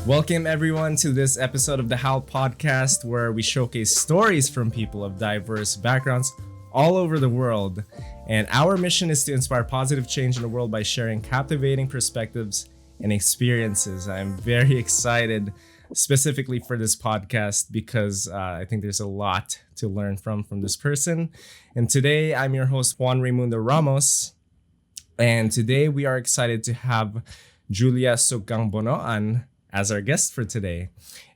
Welcome everyone to this episode of the Howl podcast, where we showcase stories from people of diverse backgrounds all over the world. And our mission is to inspire positive change in the world by sharing captivating perspectives and experiences. I'm very excited specifically for this podcast because I think there's a lot to learn from this person. And today I'm your host, Juan Raimundo Ramos. And today we are excited to have Julia Sucgang-Bonoan as our guest for today.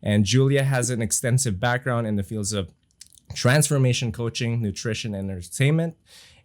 And Julia has an extensive background in the fields of transformation coaching, nutrition, and entertainment.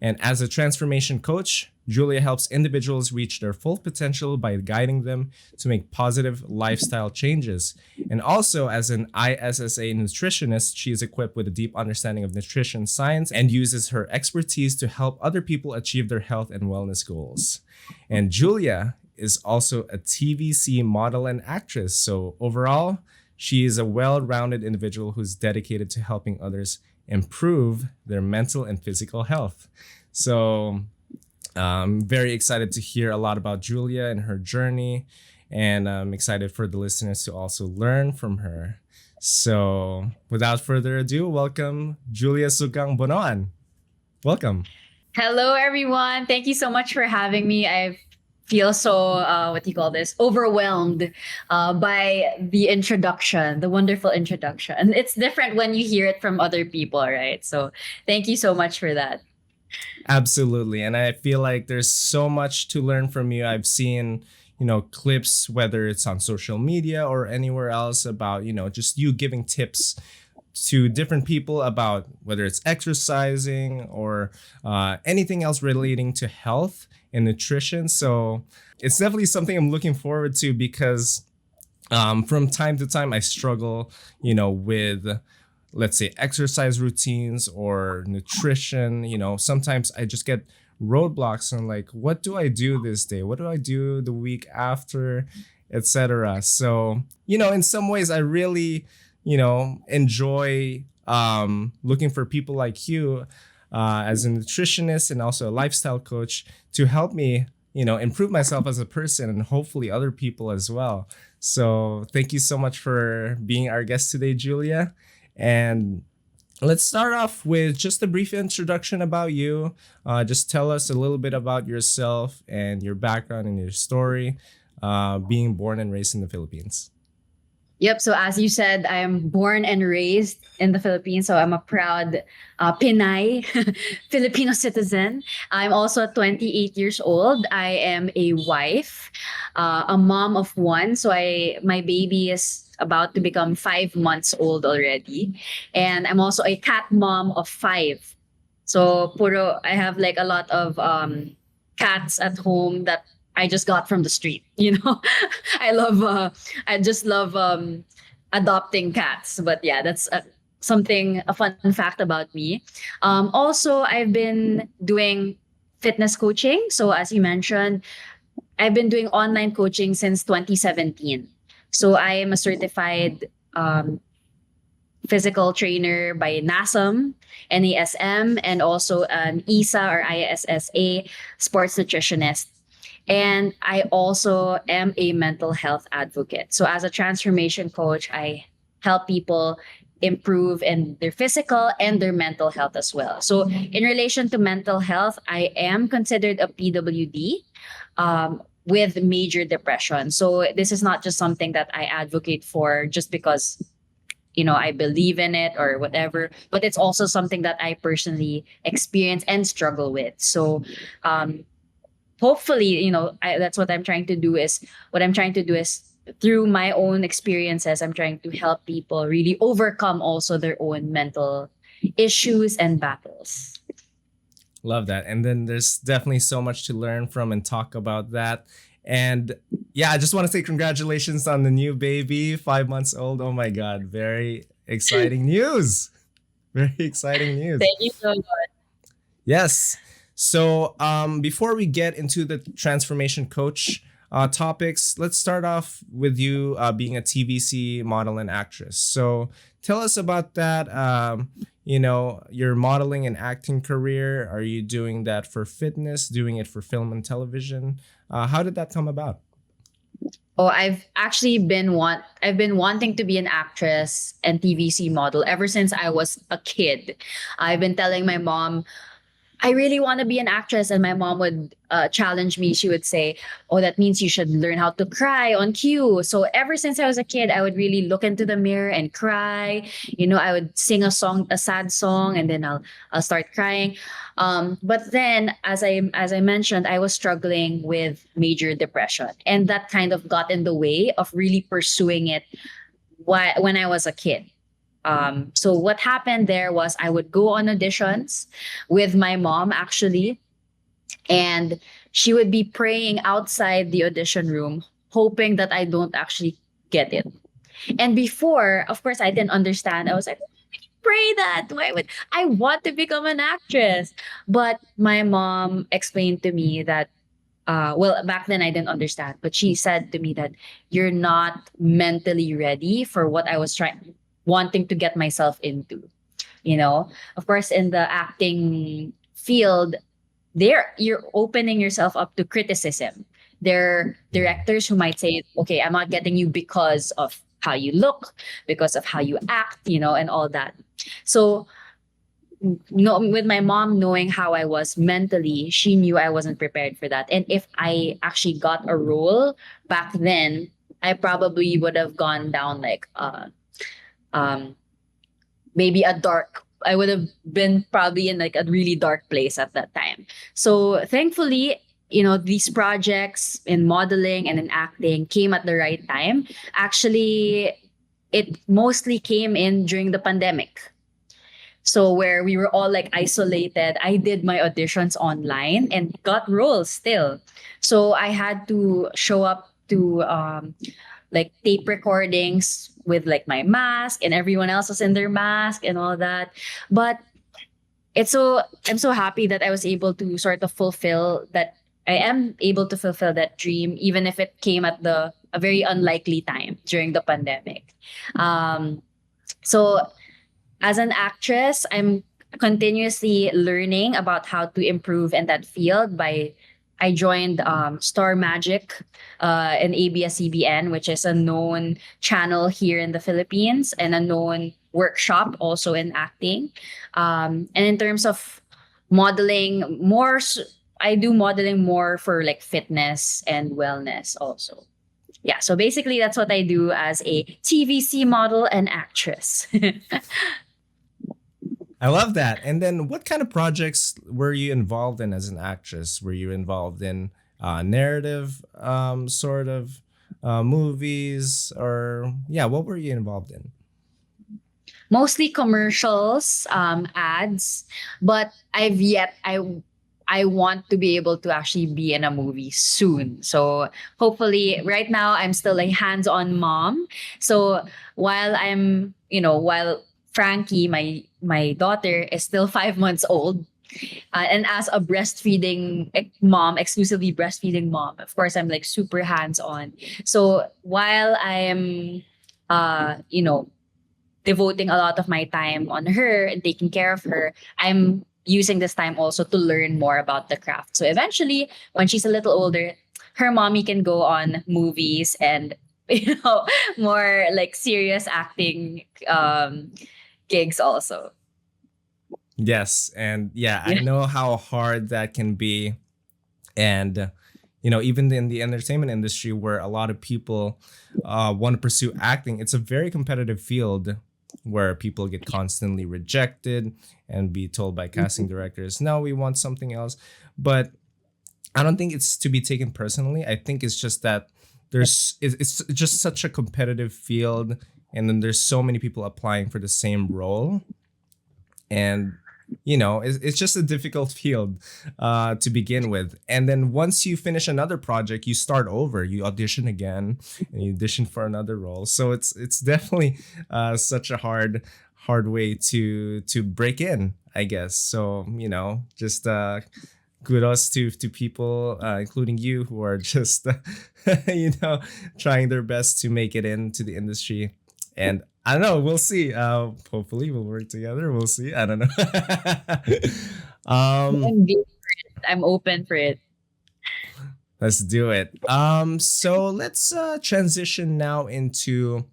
And as a transformation coach, Julia helps individuals reach their full potential by guiding them to make positive lifestyle changes. And also, as an ISSA nutritionist, she is equipped with a deep understanding of nutrition science and uses her expertise to help other people achieve their health and wellness goals. And Julia is also a TBC model and actress. So overall, she is a well-rounded individual who's dedicated to helping others improve their mental and physical health. So I'm very excited to hear a lot about Julia and her journey, and I'm excited for the listeners to also learn from her. So without further ado, welcome Julia Sucgang-Bonoan. Welcome. Hello, everyone. Thank you so much for having me. I feel so, overwhelmed by the introduction, the wonderful introduction. And it's different when you hear it from other people, right? So thank you so much for that. Absolutely. And I feel like there's so much to learn from you. I've seen, clips, whether it's on social media or anywhere else, about, just you giving tips to different people about whether it's exercising or anything else relating to health and nutrition. So it's definitely something I'm looking forward to because from time to time I struggle, with, let's say, exercise routines or nutrition. Sometimes I just get roadblocks and like, what do I do this day? What do I do the week after, etc. So, in some ways I really, enjoy looking for people like you as a nutritionist and also a lifestyle coach to help me, improve myself as a person and hopefully other people as well. So thank you so much for being our guest today, Julia. And let's start off with just a brief introduction about you. Just tell us a little bit about yourself and your background and your story, being born and raised in the Philippines. Yep. So as you said, I am born and raised in the Philippines. So I'm a proud Pinay Filipino citizen. I'm also 28 years old. I am a wife, a mom of one. So my baby is about to become 5 months old already. And I'm also a cat mom of 5. So I have like a lot of cats at home that I just got from the street. I just love adopting cats. But yeah, that's a fun fact about me. Also, I've been doing fitness coaching. So as you mentioned, I've been doing online coaching since 2017. So I am a certified physical trainer by NASM, and also an ISSA or ISSA sports nutritionist. And I also am a mental health advocate. So as a transformation coach, I help people improve in their physical and their mental health as well. So in relation to mental health, I am considered a PWD with major depression. So this is not just something that I advocate for just because I believe in it or whatever, but it's also something that I personally experience and struggle with. So hopefully, that's what I'm trying to do is through my own experiences, I'm trying to help people really overcome also their own mental issues and battles. Love that. And then there's definitely so much to learn from and talk about that. And yeah, I just want to say congratulations on the new baby, 5 months old. Oh my God. Very exciting news. Very exciting news. Thank you so much. Yes. So before we get into the transformation coach topics, let's start off with you being a TBC model and actress. So tell us about that. Your modeling and acting career. Are you doing that for fitness, doing it for film and television? How did that come about? Oh, I've been wanting to be an actress and TVC model ever since I was a kid. I've been telling my mom I really want to be an actress. And my mom would challenge me. She would say, "Oh, that means you should learn how to cry on cue." So ever since I was a kid, I would really look into the mirror and cry. You know, I would sing a song, a sad song, and then I'll start crying. But then, as I mentioned, I was struggling with major depression, and that kind of got in the way of really pursuing it. When I was a kid. So what happened there was I would go on auditions with my mom actually, and she would be praying outside the audition room, hoping that I don't actually get it. And before, of course, I didn't understand. I was like, pray that. Why would I want to become an actress? But my mom explained to me that well, back then I didn't understand, but she said to me that you're not mentally ready for what I was trying wanting to get myself into. You know, of course, in the acting field, there you're opening yourself up to criticism. There are directors who might say, "Okay, I'm not getting you because of how you look, because of how you act, you know, and all that." So no, with my mom knowing how I was mentally, she knew I wasn't prepared for that. And if I actually got a role back then, I probably would have gone down like um maybe a dark I would have been probably in like a really dark place at that time. So thankfully, you know, these projects in modeling and in acting came at the right time. Actually, it mostly came in during the pandemic. So where we were all like isolated, I did my auditions online and got roles still. So I had to show up to like tape recordings with like my mask, and everyone else was in their mask and all that. But I'm so happy that I was able to sort of fulfill that. I am able to fulfill that dream, even if it came at the a very unlikely time during the pandemic. Um, so as an actress, I'm continuously learning about how to improve in that field. By I joined Star Magic in ABS-CBN, which is a known channel here in the Philippines and a known workshop also in acting. And in terms of modeling, I do modeling more for like fitness and wellness also. Yeah, so basically that's what I do as a TVC model and actress. I love that. And then, what kind of projects were you involved in as an actress? Were you involved in narrative sort of movies, or yeah, what were you involved in? Mostly commercials, ads, but I want to be able to actually be in a movie soon. So hopefully, right now I'm still a hands-on mom. So while Frankie, my daughter, is still 5 months old, and as a mom, exclusively breastfeeding mom, of course, I'm like super hands on. So while I am, devoting a lot of my time on her and taking care of her, I'm using this time also to learn more about the craft. So eventually, when she's a little older, her mommy can go on movies and more like serious acting gigs also. Yes, and yeah, I know how hard that can be, and even in the entertainment industry where a lot of people want to pursue acting, it's a very competitive field where people get constantly rejected and be told by casting directors, no, we want something else. But I don't think it's to be taken personally. I think it's just that it's just such a competitive field, and then there's so many people applying for the same role, and it's just a difficult field to begin with. And then once you finish another project, you start over, you audition again, and you audition for another role. So it's definitely such a hard way to break in, I guess. So just kudos to people, including you, who are just trying their best to make it into the industry. And I don't know, we'll see. Hopefully we'll work together, we'll see. I don't know. um I'm game for it. I'm open for it. Let's do it. So let's transition now into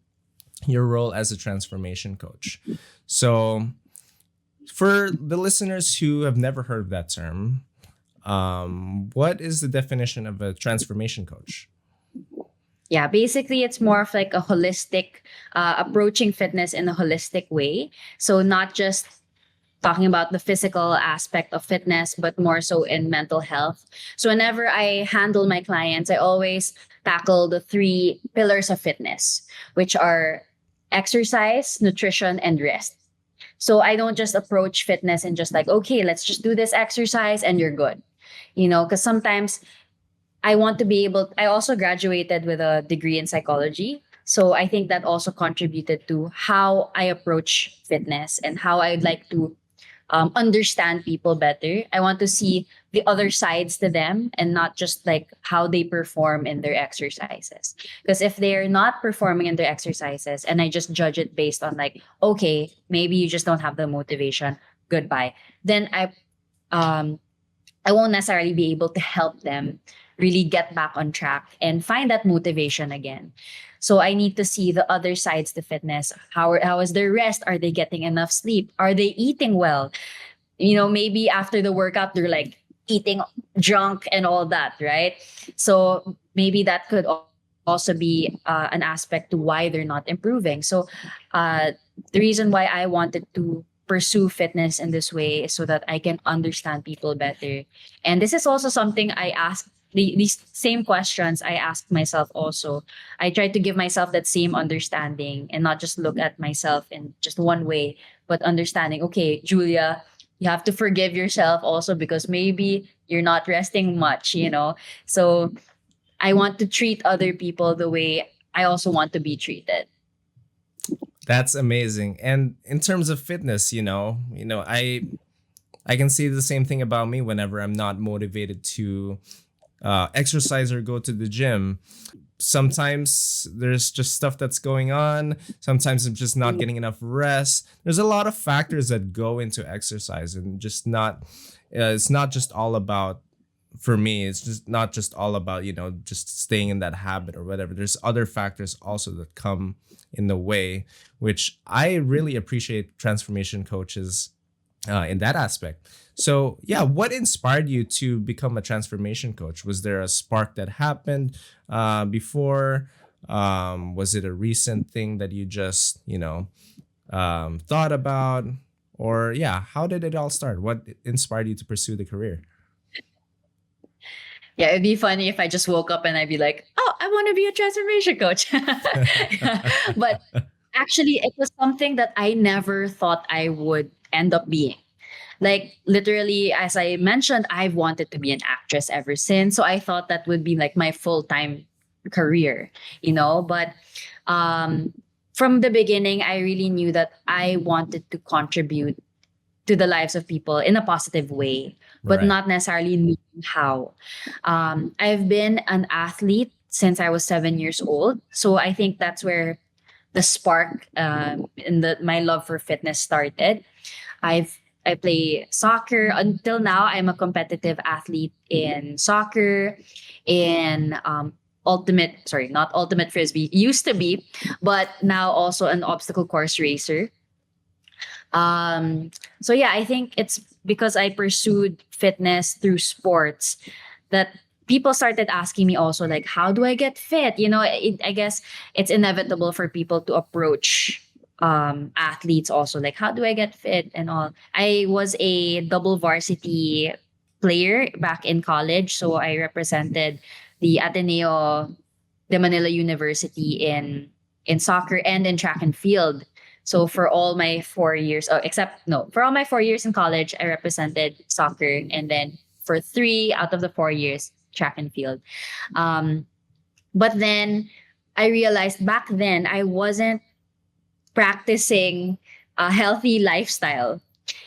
your role as a transformation coach. So for the listeners who have never heard of that term, what is the definition of a transformation coach? Yeah, basically, it's more of like a holistic, approaching fitness in a holistic way. So, not just talking about the physical aspect of fitness, but more so in mental health. So, whenever I handle my clients, I always tackle the three pillars of fitness, which are exercise, nutrition, and rest. So, I don't just approach fitness and just like, okay, let's just do this exercise and you're good. Because sometimes I want to be able, I also graduated with a degree in psychology. So I think that also contributed to how I approach fitness and how I'd like to understand people better. I want to see the other sides to them and not just like how they perform in their exercises. Because if they're not performing in their exercises and I just judge it based on like, okay, maybe you just don't have the motivation, goodbye, then um, I won't necessarily be able to help them really get back on track and find that motivation again. So I need to see the other sides to fitness. How is their rest? Are they getting enough sleep? Are they eating well? Maybe after the workout they're like eating junk and all that, right? So maybe that could also be an aspect to why they're not improving. So the reason why I wanted to pursue fitness in this way is so that I can understand people better. And this is also something I ask these same questions I ask myself also. I try to give myself that same understanding and not just look at myself in just one way, but understanding, okay, Julia, you have to forgive yourself also because maybe you're not resting much. So I want to treat other people the way I also want to be treated. That's amazing. And in terms of fitness, I can say the same thing about me whenever I'm not motivated to exercise or go to the gym. Sometimes there's just stuff that's going on. Sometimes I'm just not getting enough rest. There's a lot of factors that go into exercise, and just not. It's not just all about. For me, it's just not just all about just staying in that habit or whatever. There's other factors also that come in the way, which I really appreciate transformation coaches in that aspect. So, yeah, what inspired you to become a transformation coach? Was there a spark that happened before? Was it a recent thing that you just, thought about? Or, yeah, how did it all start? What inspired you to pursue the career? Yeah, it'd be funny if I just woke up and I'd be like, oh, I want to be a transformation coach. But actually, it was something that I never thought I would end up being. Like, literally, as I mentioned, I've wanted to be an actress ever since. So I thought that would be like my full time career. But um, from the beginning, I really knew that I wanted to contribute to the lives of people in a positive way, but Right. not necessarily knowing how. I've been an athlete since I was 7 years old. So I think that's where the spark in my love for fitness started. I play soccer until now. I'm a competitive athlete in soccer, in not ultimate frisbee, used to be, but now also an obstacle course racer. Um, so yeah, I think it's because I pursued fitness through sports that people started asking me also like, how do I get fit? I guess it's inevitable for people to approach athletes also like, how do I get fit and all. I was a double varsity player back in college, so I represented the Ateneo de Manila University in soccer and in track and field. So for all my 4 years, except no, for all my 4 years in college, I represented soccer, and then for 3 out of the 4 years, track and field. Um, but then I realized back then I wasn't practicing a healthy lifestyle,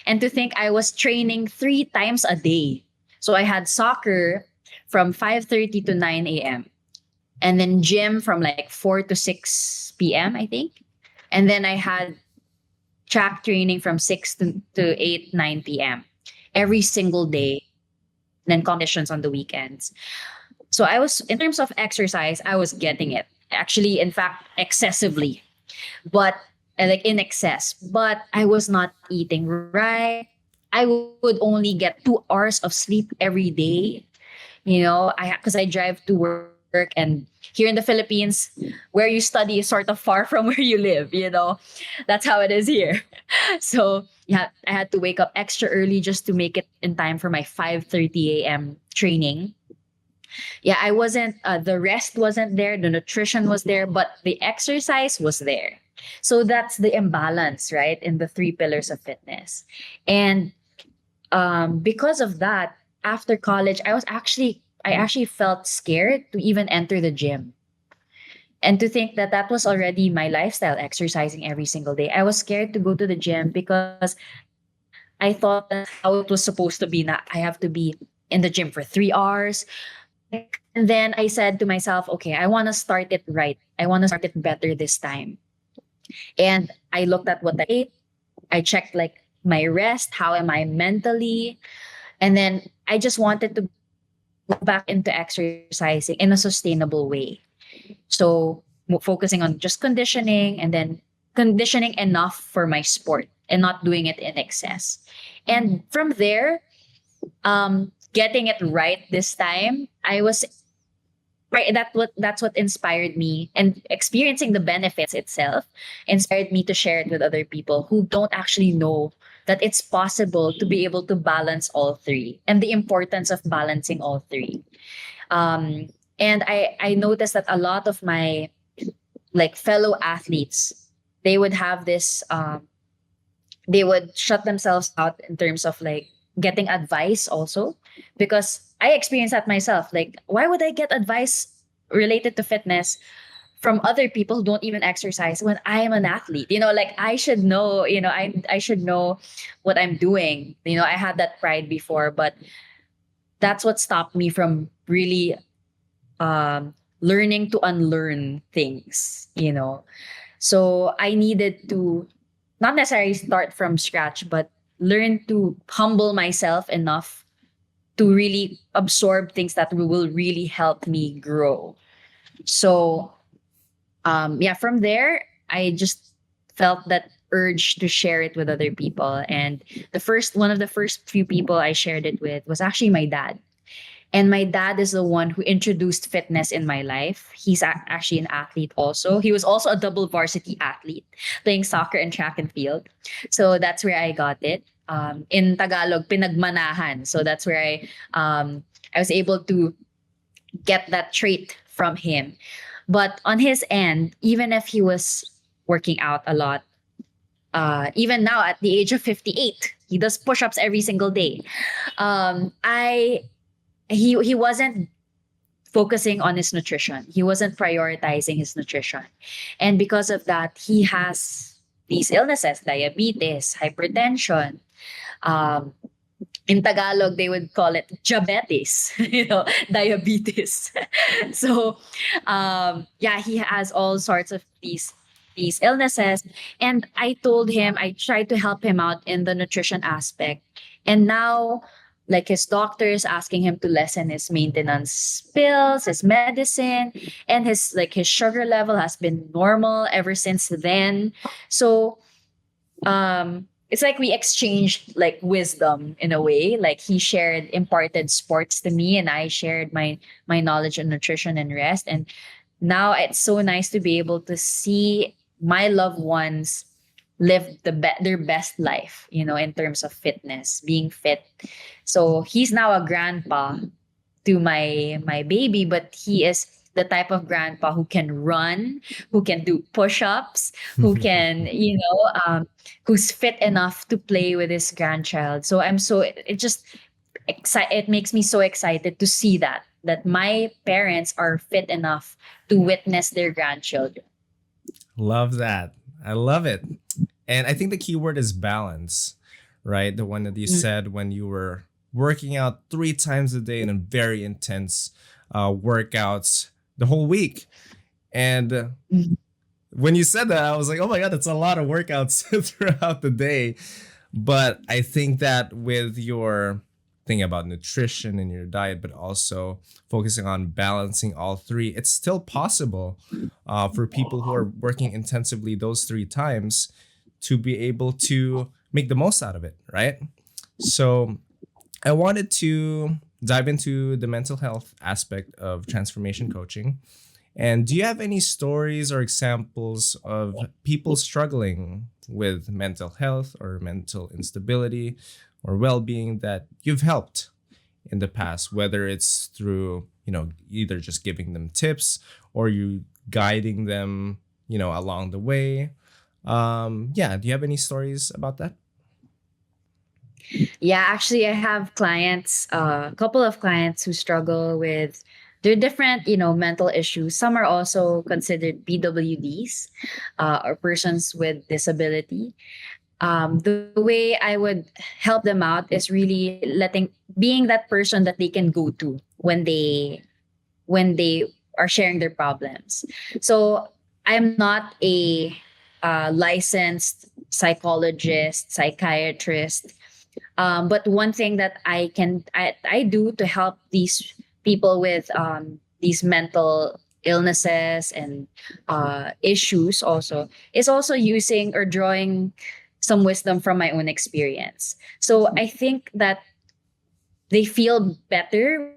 and to think I was training 3 times a day. So I had soccer from 5:30 to 9 a.m. and then gym from like 4 to 6 p.m. I think, and then I had track training from 6 to 8, 9 p.m. every single day, then competitions on the weekends. So I was, in terms of exercise, I was getting it. Actually, in fact, excessively, but like in excess. But I was not eating right. I would only get 2 hours of sleep every day. I because I drive to work, and here in the Philippines, where you study is sort of far from where you live. That's how it is here. So yeah, I had to wake up extra early just to make it in time for my 5:30 a.m. training. Yeah, I wasn't, the rest wasn't there, the nutrition was there, but the exercise was there. So that's the imbalance, right, in the three pillars of fitness. And because of that, after college, I actually felt scared to even enter the gym. And to think that that was already my lifestyle, exercising every single day. I was scared to go to the gym because I thought that's how it was supposed to be. Now I have to be in the gym for 3 hours. And then I said to myself, okay, I want to start it right. I want to start it better this time. And I looked at what I ate. I checked like my rest. How am I mentally? And then I just wanted to go back into exercising in a sustainable way. So focusing on just conditioning, and then conditioning enough for my sport and not doing it in excess. And from there, getting it right this time, I was right. That's what inspired me, and experiencing the benefits itself inspired me to share it with other people who don't actually know that it's possible to be able to balance all three, and the importance of balancing all three. um, and I noticed that a lot of my like fellow athletes, they would have this, they would shut themselves out in terms of like getting advice also, because I experienced that myself. Like, why would I get advice related to fitness from other people who don't even exercise when I am an athlete? Like I should know, I should know what I'm doing. I had that pride before, but that's what stopped me from really learning to unlearn things. So I needed to not necessarily start from scratch, but learn to humble myself enough to really absorb things that will really help me grow. So yeah, from there, I just felt that urge to share it with other people. And one of the first few people I shared it with was actually my dad. And my dad is the one who introduced fitness in my life. He's actually an athlete also. He was also a double varsity athlete, playing soccer and track and field. So that's where I got it. In Tagalog, pinagmanahan. So that's where I was able to get that trait from him. But on his end, even if he was working out a lot, even now at the age of 58, he does push-ups every single day. I he wasn't focusing on his nutrition. He wasn't prioritizing his nutrition. And because of that, he has these illnesses, diabetes, hypertension. Um, in Tagalog, they would call it diabetes, diabetes. So, yeah, he has all sorts of these illnesses. And I told him, I tried to help him out in the nutrition aspect. And now, like, his doctor is asking him to lessen his maintenance pills, his medicine, and his sugar level has been normal ever since then. So it's like we exchanged like wisdom in a way. Like he shared imparted sports to me, and I shared my knowledge on nutrition and rest. And now it's so nice to be able to see my loved ones live their best life, in terms of fitness, being fit. So he's now a grandpa to my baby, but he is the type of grandpa who can run, who can do push-ups, who can, who's fit enough to play with his grandchild. So it makes me so excited to see that my parents are fit enough to witness their grandchildren. Love that. I love it. And I think the key word is balance, right? The one that you said when you were working out 3 times a day in a very intense workouts the whole week. And when you said that, I was like, oh my God, that's a lot of workouts throughout the day. But I think that with your thinking about nutrition in your diet, but also focusing on balancing all three, it's still possible for people who are working intensively those three times to be able to make the most out of it, right? So I wanted to dive into the mental health aspect of transformation coaching. And do you have any stories or examples of people struggling with mental health or mental instability or well-being that you've helped in the past, whether it's through, either just giving them tips or you guiding them, along the way? Yeah, do you have any stories about that? Yeah, actually, I have clients, a couple of clients who struggle with their different, mental issues. Some are also considered PWDs, or persons with disability. The way I would help them out is really being that person that they can go to when they are sharing their problems. So I'm not a licensed psychologist, psychiatrist, but one thing that I do to help these people with these mental illnesses and issues also is also using or drawing some wisdom from my own experience. So I think that they feel better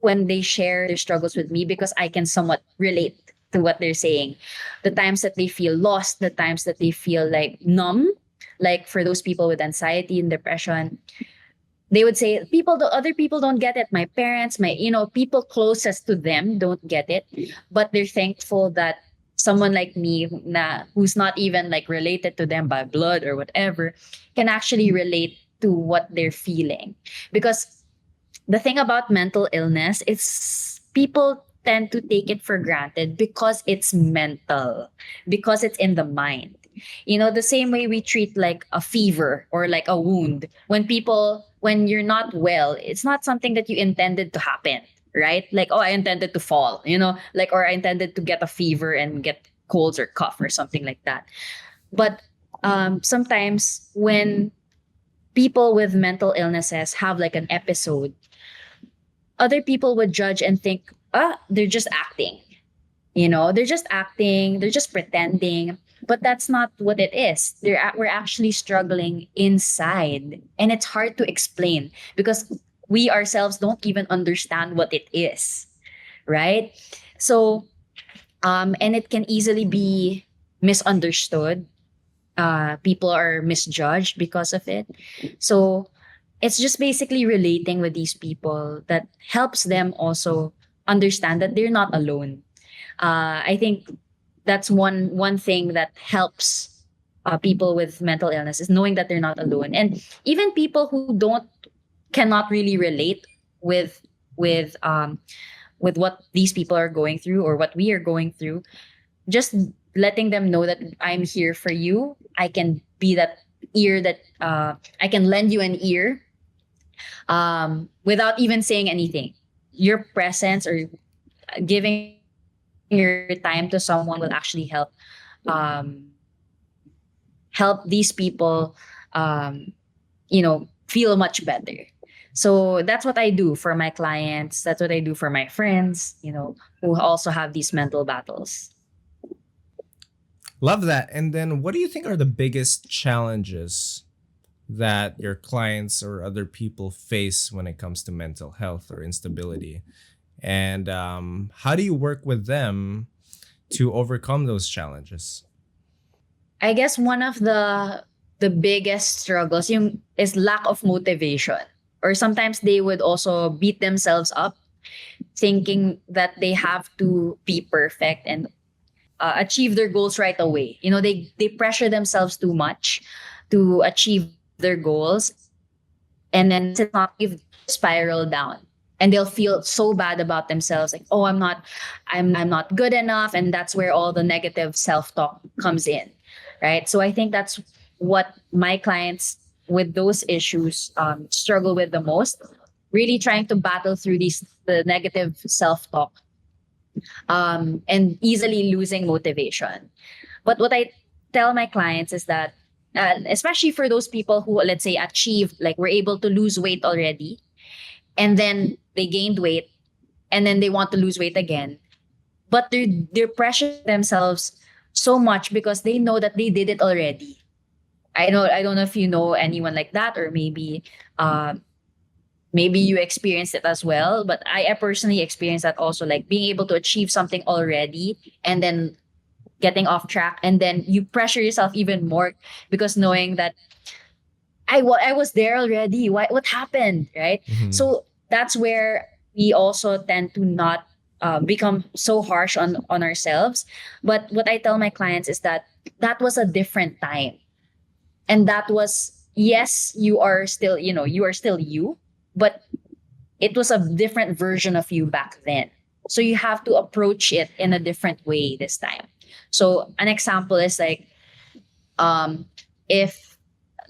when they share their struggles with me because I can somewhat relate to what they're saying. The times that they feel lost, the times that they feel like numb, like for those people with anxiety and depression, they would say the other people don't get it. My parents, people closest to them don't get it, but they're thankful that someone like me who's not even like related to them by blood or whatever can actually relate to what they're feeling. Because the thing about mental illness is people tend to take it for granted because it's mental, because it's in the mind. The same way we treat like a fever or like a wound. When you're not well, it's not something that you intended to happen, right? Like, oh, I intended to fall, like, or I intended to get a fever and get colds or cough or something like that. But sometimes when people with mental illnesses have like an episode, other people would judge and think, they're just acting. They're just acting, they're just pretending. But that's not what it is. We're actually struggling inside. And it's hard to explain because we ourselves don't even understand what it is. Right? So, and it can easily be misunderstood. People are misjudged because of it. So, it's just basically relating with these people that helps them also understand that they're not alone. I think that's one thing that helps people with mental illness is knowing that they're not alone, and even people who don't cannot really relate with with um with what these people are going through or what we are going through, just letting them know that I'm here for you. I can be that ear that I can lend you an ear without even saying anything. Your presence or giving your time to someone will actually um, help these people feel much better. So that's what I do for my clients. That's what I do for my friends, who also have these mental battles. Love that. And then what do you think are the biggest challenges that your clients or other people face when it comes to mental health or instability? And how do you work with them to overcome those challenges? I guess one of the biggest struggles is lack of motivation. Or sometimes they would also beat themselves up thinking that they have to be perfect and achieve their goals right away. They pressure themselves too much to achieve their goals, and then it's not if spiral down, and they'll feel so bad about themselves, like, oh, I'm not good enough, and that's where all the negative self-talk comes in, right? So I think that's what my clients with those issues struggle with the most, really trying to battle through the negative self-talk, and easily losing motivation. But what I tell my clients is that, especially for those people who, let's say, achieved, like, were able to lose weight already, and then they gained weight, and then they want to lose weight again, but they're pressuring themselves so much because they know that they did it already. I don't know if you know anyone like that, or uh, maybe you experienced it as well. But I personally experienced that also, like being able to achieve something already and then getting off track, and then you pressure yourself even more because knowing that I was there already. What happened, right? Hmm. So that's where we also tend to not become so harsh on ourselves. But what I tell my clients is that that was a different time, and that was, yes, you are still, you are still you, but it was a different version of you back then. So you have to approach it in a different way this time. So an example is like, um if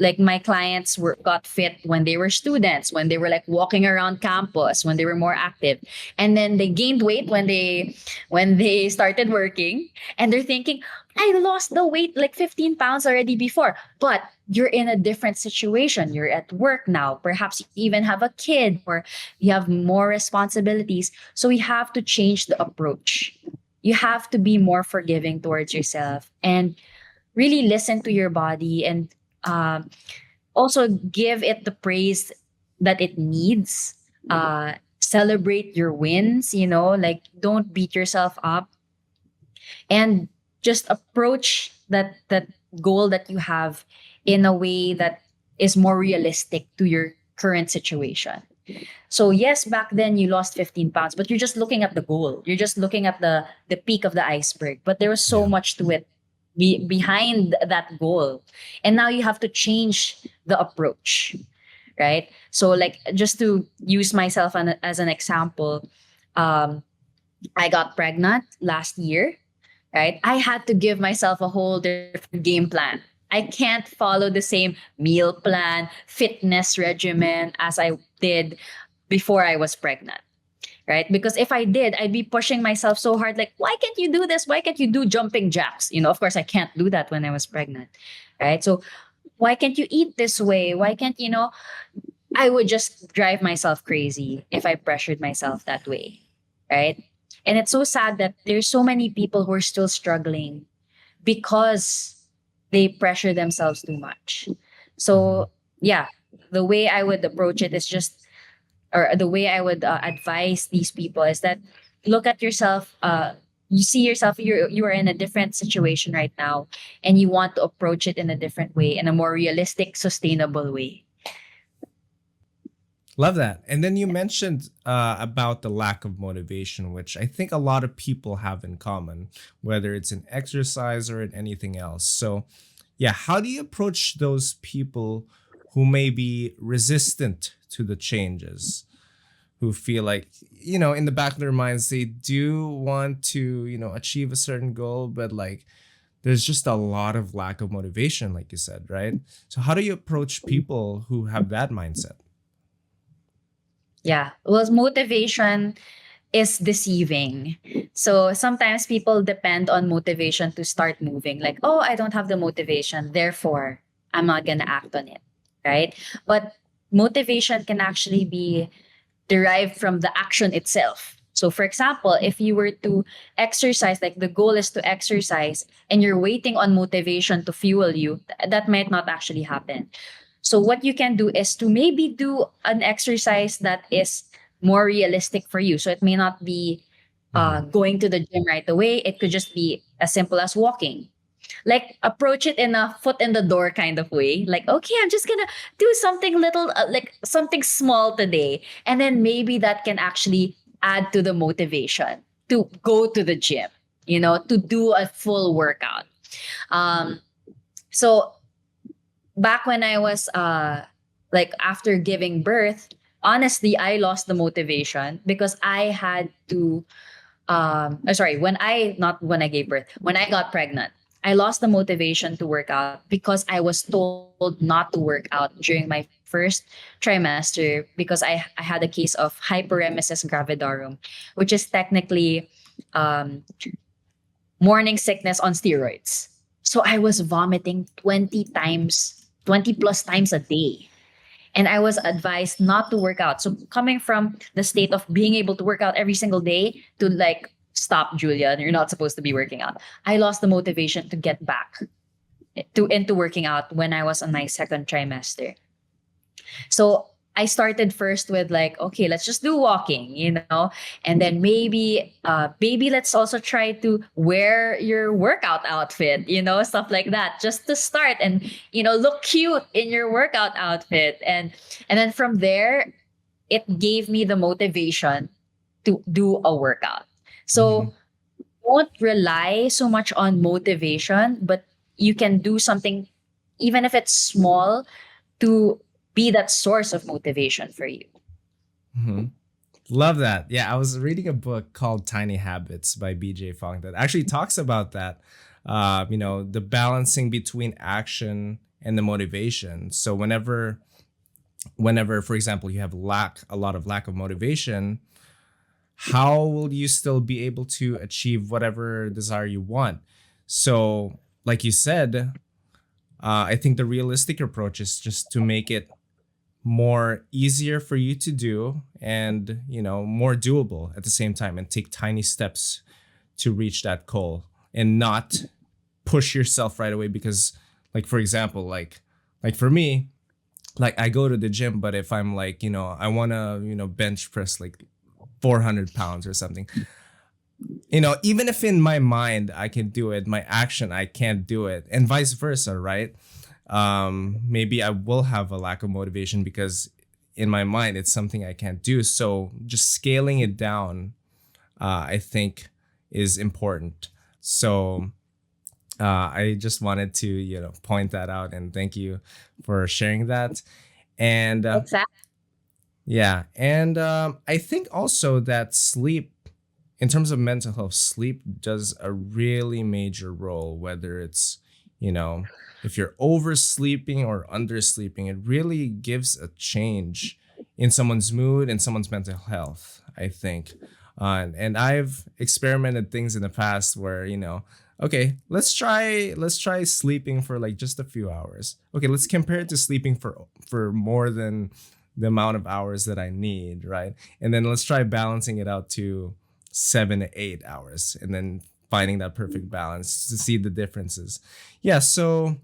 like my clients were got fit when they were students, when they were like walking around campus, when they were more active, and then they gained weight when they started working, and they're thinking, I lost the weight like 15 pounds already before. But you're in a different situation, you're at work now, perhaps you even have a kid, or you have more responsibilities. So you have to change the approach. You have to be more forgiving towards yourself, and really listen to your body, and um, also give it the praise that it needs. Celebrate your wins, like don't beat yourself up, and just approach that goal that you have in a way that is more realistic to your current situation. So yes, back then you lost 15 pounds, but you're just looking at the goal. You're just looking at the peak of the iceberg. But there was so Yeah. much to it behind that goal. And now you have to change the approach, right? So like, just to use myself as an example, um, I got pregnant last year, right? I had to give myself a whole different game plan. I can't follow the same meal plan, fitness regimen as I did before I was pregnant, right? Because if I did, I'd be pushing myself so hard, like, why can't you do this? Why can't you do jumping jacks? Of course, I can't do that when I was pregnant, right? So, why can't you eat this way? Why can't, I would just drive myself crazy if I pressured myself that way, right? And it's so sad that there's so many people who are still struggling because they pressure themselves too much. Hmm. So, yeah, the way I would approach it is just, or the way I would advise these people is that look at yourself. You see yourself. You are in a different situation right now, and you want to approach it in a different way, in a more realistic, sustainable way. Love that. And then you mentioned about the lack of motivation, which I think a lot of people have in common, whether it's in exercise or in anything else. So, yeah, how do you approach those people who may be resistant to the changes, who feel like, in the back of their minds, they do want to, achieve a certain goal, but like there's just a lot of lack of motivation, like you said, right? So, how do you approach people who have that mindset? Yeah. Well, motivation is deceiving. So sometimes people depend on motivation to start moving. Like, oh, I don't have the motivation, therefore I'm not gonna act on it. Right. But motivation can actually be derived from the action itself. So, for example, if you were to exercise, like the goal is to exercise, and you're waiting on motivation to fuel you, that might not actually happen. So, what you can do is to maybe do an exercise that is more realistic for you. So, it may not be Hmm. going to the gym right away, it could just be as simple as walking. Like, approach it in a foot in the door kind of way. Like, okay, I'm just gonna do something little, like something small today. And then maybe that can actually add to the motivation to go to the gym, to do a full workout. Um, so back when I was like after giving birth, honestly, I lost the motivation because I had to sorry, when I not when I gave birth, when I got pregnant, I lost the motivation to work out because I was told not to work out during my first trimester because I had a case of hyperemesis gravidarum, which is technically um, morning sickness on steroids. So I was vomiting 20 plus times a day. and I was advised not to work out. So coming from the state of being able to work out every single day to like, stop, Julia, you're not supposed to be working out. I lost the motivation to get back to into working out when I was on my second trimester. So I started first with like, okay, let's just do walking, and then maybe let's also try to wear your workout outfit, stuff like that, just to start and look cute in your workout outfit, and then from there, it gave me the motivation to do a workout. Mm-hmm. So don't rely so much on motivation, but you can do something, even if it's small, to be that source of motivation for you. Mm-hmm. Love that. Yeah, I was reading a book called Tiny Habits by BJ Fogg that actually talks about that. The balancing between action and the motivation. So whenever, for example, you have a lot of lack of motivation, how will you still be able to achieve whatever desire you want? So, like you said, I think the realistic approach is just to make it more easier for you to do, and more doable at the same time, and take tiny steps to reach that goal, and not push yourself right away. Because, like, for example, like for me, like, I go to the gym, but if I'm like, I want to bench press like 400 pounds or something, even if in my mind I can do it, my action I can't do it, and vice versa, right? Maybe I will have a lack of motivation because in my mind it's something I can't do. So just scaling it down, I think, is important. So I just wanted to point that out, and thank you for sharing that. And Exactly. yeah, and I think also that sleep, in terms of mental health, sleep does a really major role, whether it's, if you're oversleeping or undersleeping, it really gives a change in someone's mood and someone's mental health, I think. And I've experimented things in the past where, okay, let's try sleeping for like just a few hours. Okay, let's compare it to sleeping for more than the amount of hours that I need, right? And then let's try balancing it out to 7 to 8 hours, and then finding that perfect balance to see the differences. Yeah, so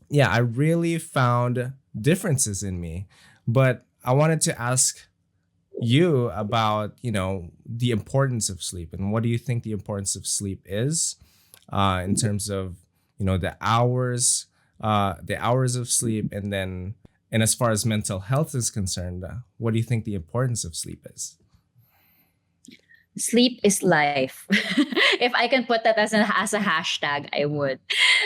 yeah, I really found differences in me. But I wanted to ask you about, the importance of sleep, and what do you think the importance of sleep is, in terms of, the hours of sleep, and then, and as far as mental health is concerned, what do you think the importance of sleep is? Sleep is life. If I can put that as a hashtag, I would.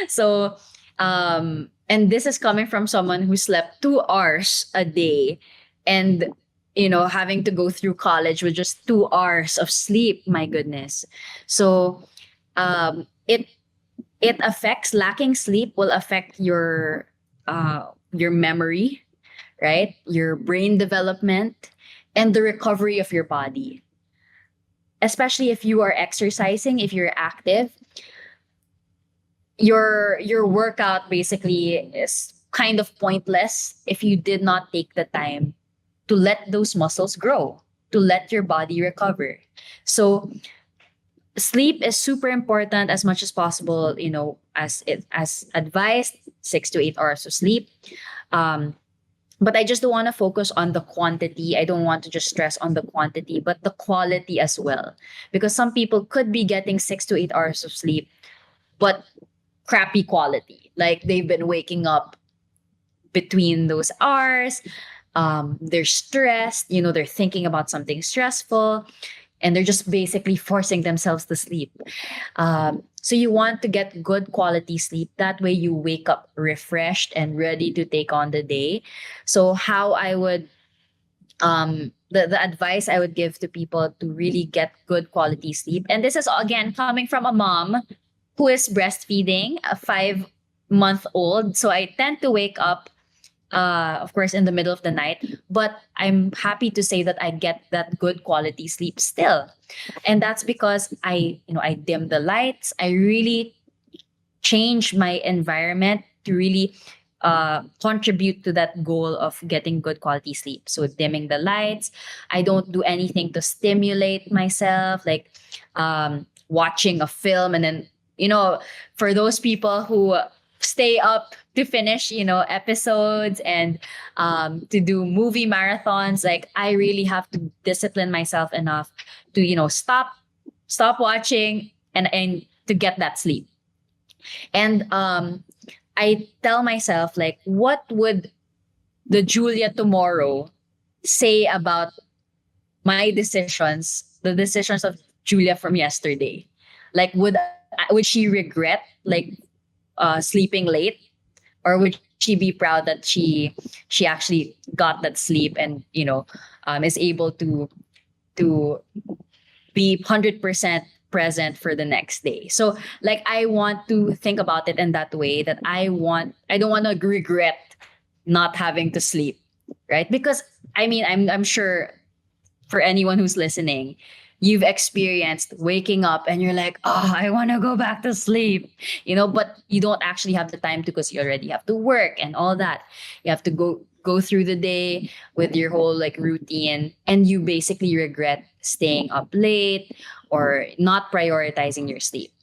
So, and this is coming from someone who slept 2 hours a day, and having to go through college with just 2 hours of sleep. My goodness. So, it affects, lacking sleep will affect your memory, right? Your brain development, and the recovery of your body, especially if you are exercising, if you're active. Your workout basically is kind of pointless if you did not take the time to let those muscles grow, to let your body recover. So sleep is super important, as much as possible, as advised, 6 to 8 hours of sleep. um but I just don't want to focus on the quantity. I don't want to just stress on the quantity, but the quality as well. Because some people could be getting 6 to 8 hours of sleep, but crappy quality. Like, they've been waking up between those hours. They're stressed, they're thinking about something stressful, and they're just basically forcing themselves to sleep. So you want to get good quality sleep. That way you wake up refreshed and ready to take on the day. So how I would the advice I would give to people to really get good quality sleep. And this is again coming from a mom who is breastfeeding a 5 month old. So I tend to wake up, of course, in the middle of the night, but I'm happy to say that I get that good quality sleep still. And that's because I dim the lights. I really change my environment to really contribute to that goal of getting good quality sleep. So dimming the lights. I don't do anything to stimulate myself, like watching a film and then, for those people who stay up to finish, episodes and to do movie marathons, like I really have to discipline myself enough to, stop watching and to get that sleep. And I tell myself, like, what would the Julia tomorrow say about my decisions, the decisions of Julia from yesterday? Like, would she regret like sleeping late, or would she be proud that she actually got that sleep and is able to be 100% present for the next day. So like I want to think about it in that way, that I don't want to regret not having to sleep, right? Because I mean, I'm sure for anyone who's listening, you've experienced waking up and you're like, oh, I want to go back to sleep, but you don't actually have the time to, because you already have to work and all that. You have to go through the day with your whole like routine, and you basically regret staying up late or not prioritizing your sleep.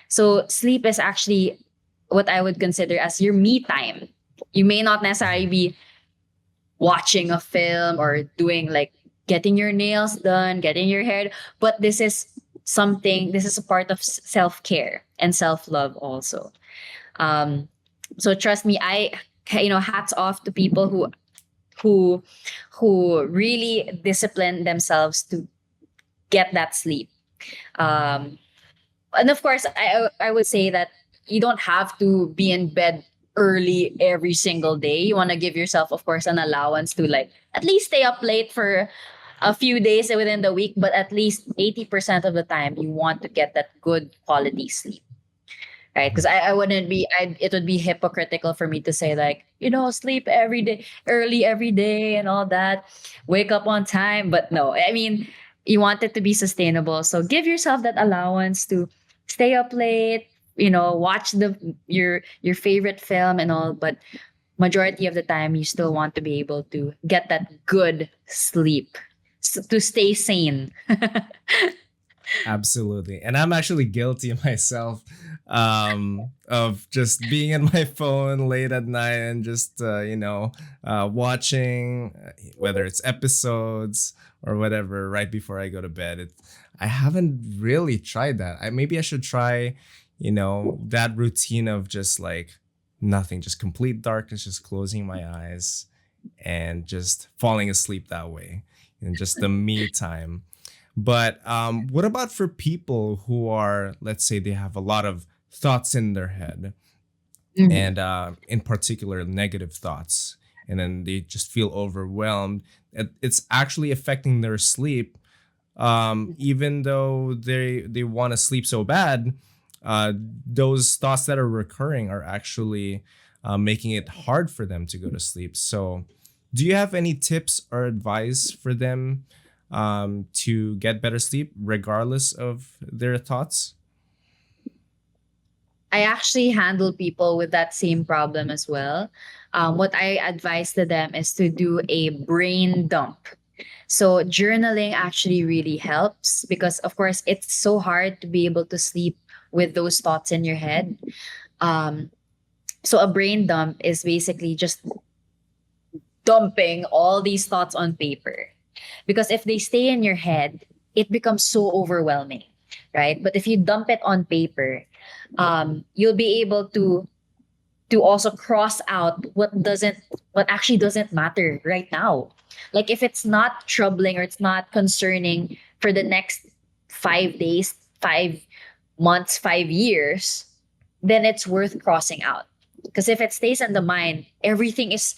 So sleep is actually what I would consider as your me time. You may not necessarily be watching a film or doing like getting your nails done, getting your hair, but this is a part of self-care and self-love also. So trust me, hats off to people who who really discipline themselves to get that sleep. Um, and of course, I would say that you don't have to be in bed early every single day. You want to give yourself, of course, an allowance to like at least stay up late for a few days within the week, but at least 80% of the time, you want to get that good quality sleep. Right? Because I wouldn't be, it would be hypocritical for me to say like, sleep every day, early every day and all that, wake up on time. But no, I mean, you want it to be sustainable. So give yourself that allowance to stay up late, watch your favorite film and all. But majority of the time, you still want to be able to get that good sleep to stay sane. Absolutely. And I'm actually guilty myself of just being in my phone late at night and just, watching, whether it's episodes or whatever, right before I go to bed. I haven't really tried that. Maybe I should try, that routine of just like nothing, just complete darkness, just closing my eyes and just falling asleep that way, and just the me time. But what about for people who are, let's say, they have a lot of thoughts in their head, Mhm. and in particular, negative thoughts, and then they just feel overwhelmed. It's actually affecting their sleep, even though they want to sleep so bad. Those thoughts that are recurring are actually making it hard for them to go to sleep. So, do you have any tips or advice for them to get better sleep regardless of their thoughts? I actually handle people with that same problem as well. What I advise to them is to do a brain dump. So journaling actually really helps because, of course, it's so hard to be able to sleep with those thoughts in your head. Um, so a brain dump is basically just dumping all these thoughts on paper. Because if they stay in your head, it becomes so overwhelming, right? But if you dump it on paper, you'll be able to also cross out what actually doesn't matter right now. Like if it's not troubling or it's not concerning for the next 5 days, 5 months, 5 years, then it's worth crossing out. Because if it stays in the mind, everything is,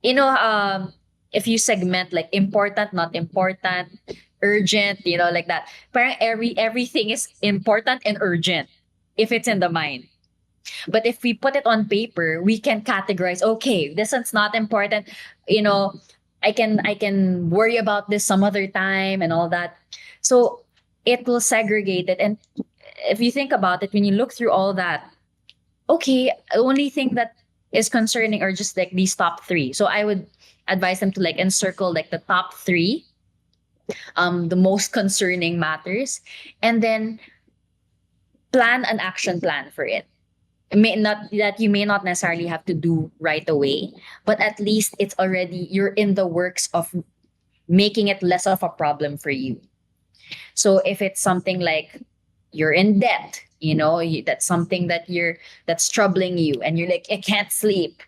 you know, if you segment like important, not important, urgent, like that. Parang everything is important and urgent if it's in the mind. But if we put it on paper, we can categorize, okay, this one's not important. You know, I can worry about this some other time and all that. So it will segregate it. And if you think about it, when you look through all that, okay, the only thing that is concerning, or just like these top three. So I would advise them to like encircle like the top three, the most concerning matters, and then plan an action plan for it. It may not that you may not necessarily have to do right away, but at least it's already, you're in the works of making it less of a problem for you. So if it's something like you're in debt, that's something that's troubling you, and you're like, I can't sleep,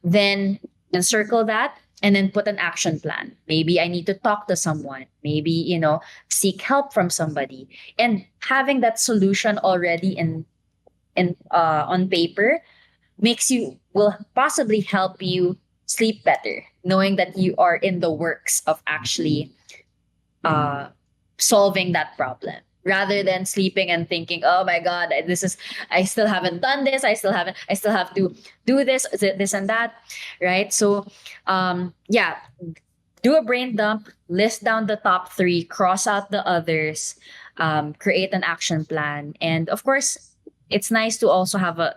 then encircle that and then put an action plan. Maybe I need to talk to someone, maybe, seek help from somebody. And having that solution already in on paper will possibly help you sleep better, knowing that you are in the works of actually uh, solving that problem, rather than sleeping and thinking, oh my god, I still haven't done this, I still have to do this and that, right? So yeah, do a brain dump, list down the top three, cross out the others, create an action plan. And of course, it's nice to also have a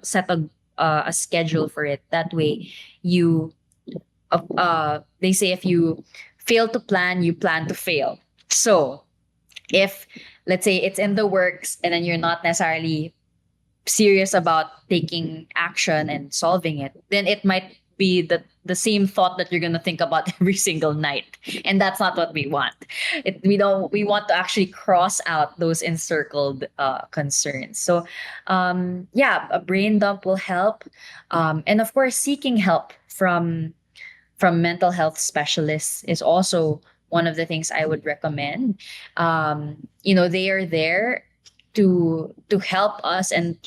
schedule for it. That way you they say, if you fail to plan, you plan to fail. So if, let's say, it's in the works and then you're not necessarily serious about taking action and solving it, then it might be the same thought that you're going to think about every single night, and that's not what we want. We want to actually cross out those encircled concerns. So yeah, a brain dump will help, and of course, seeking help from mental health specialists is also one of the things I would recommend. They are there to help us, and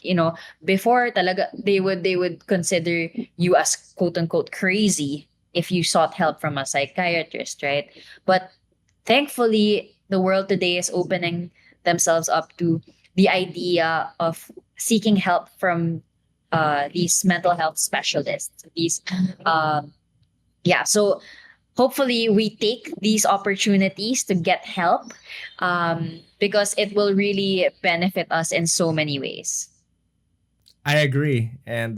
before talaga they would consider you as quote unquote crazy if you sought help from a psychiatrist, right? But thankfully, the world today is opening themselves up to the idea of seeking help from these mental health specialists. So hopefully we take these opportunities to get help, because it will really benefit us in so many ways. I agree. And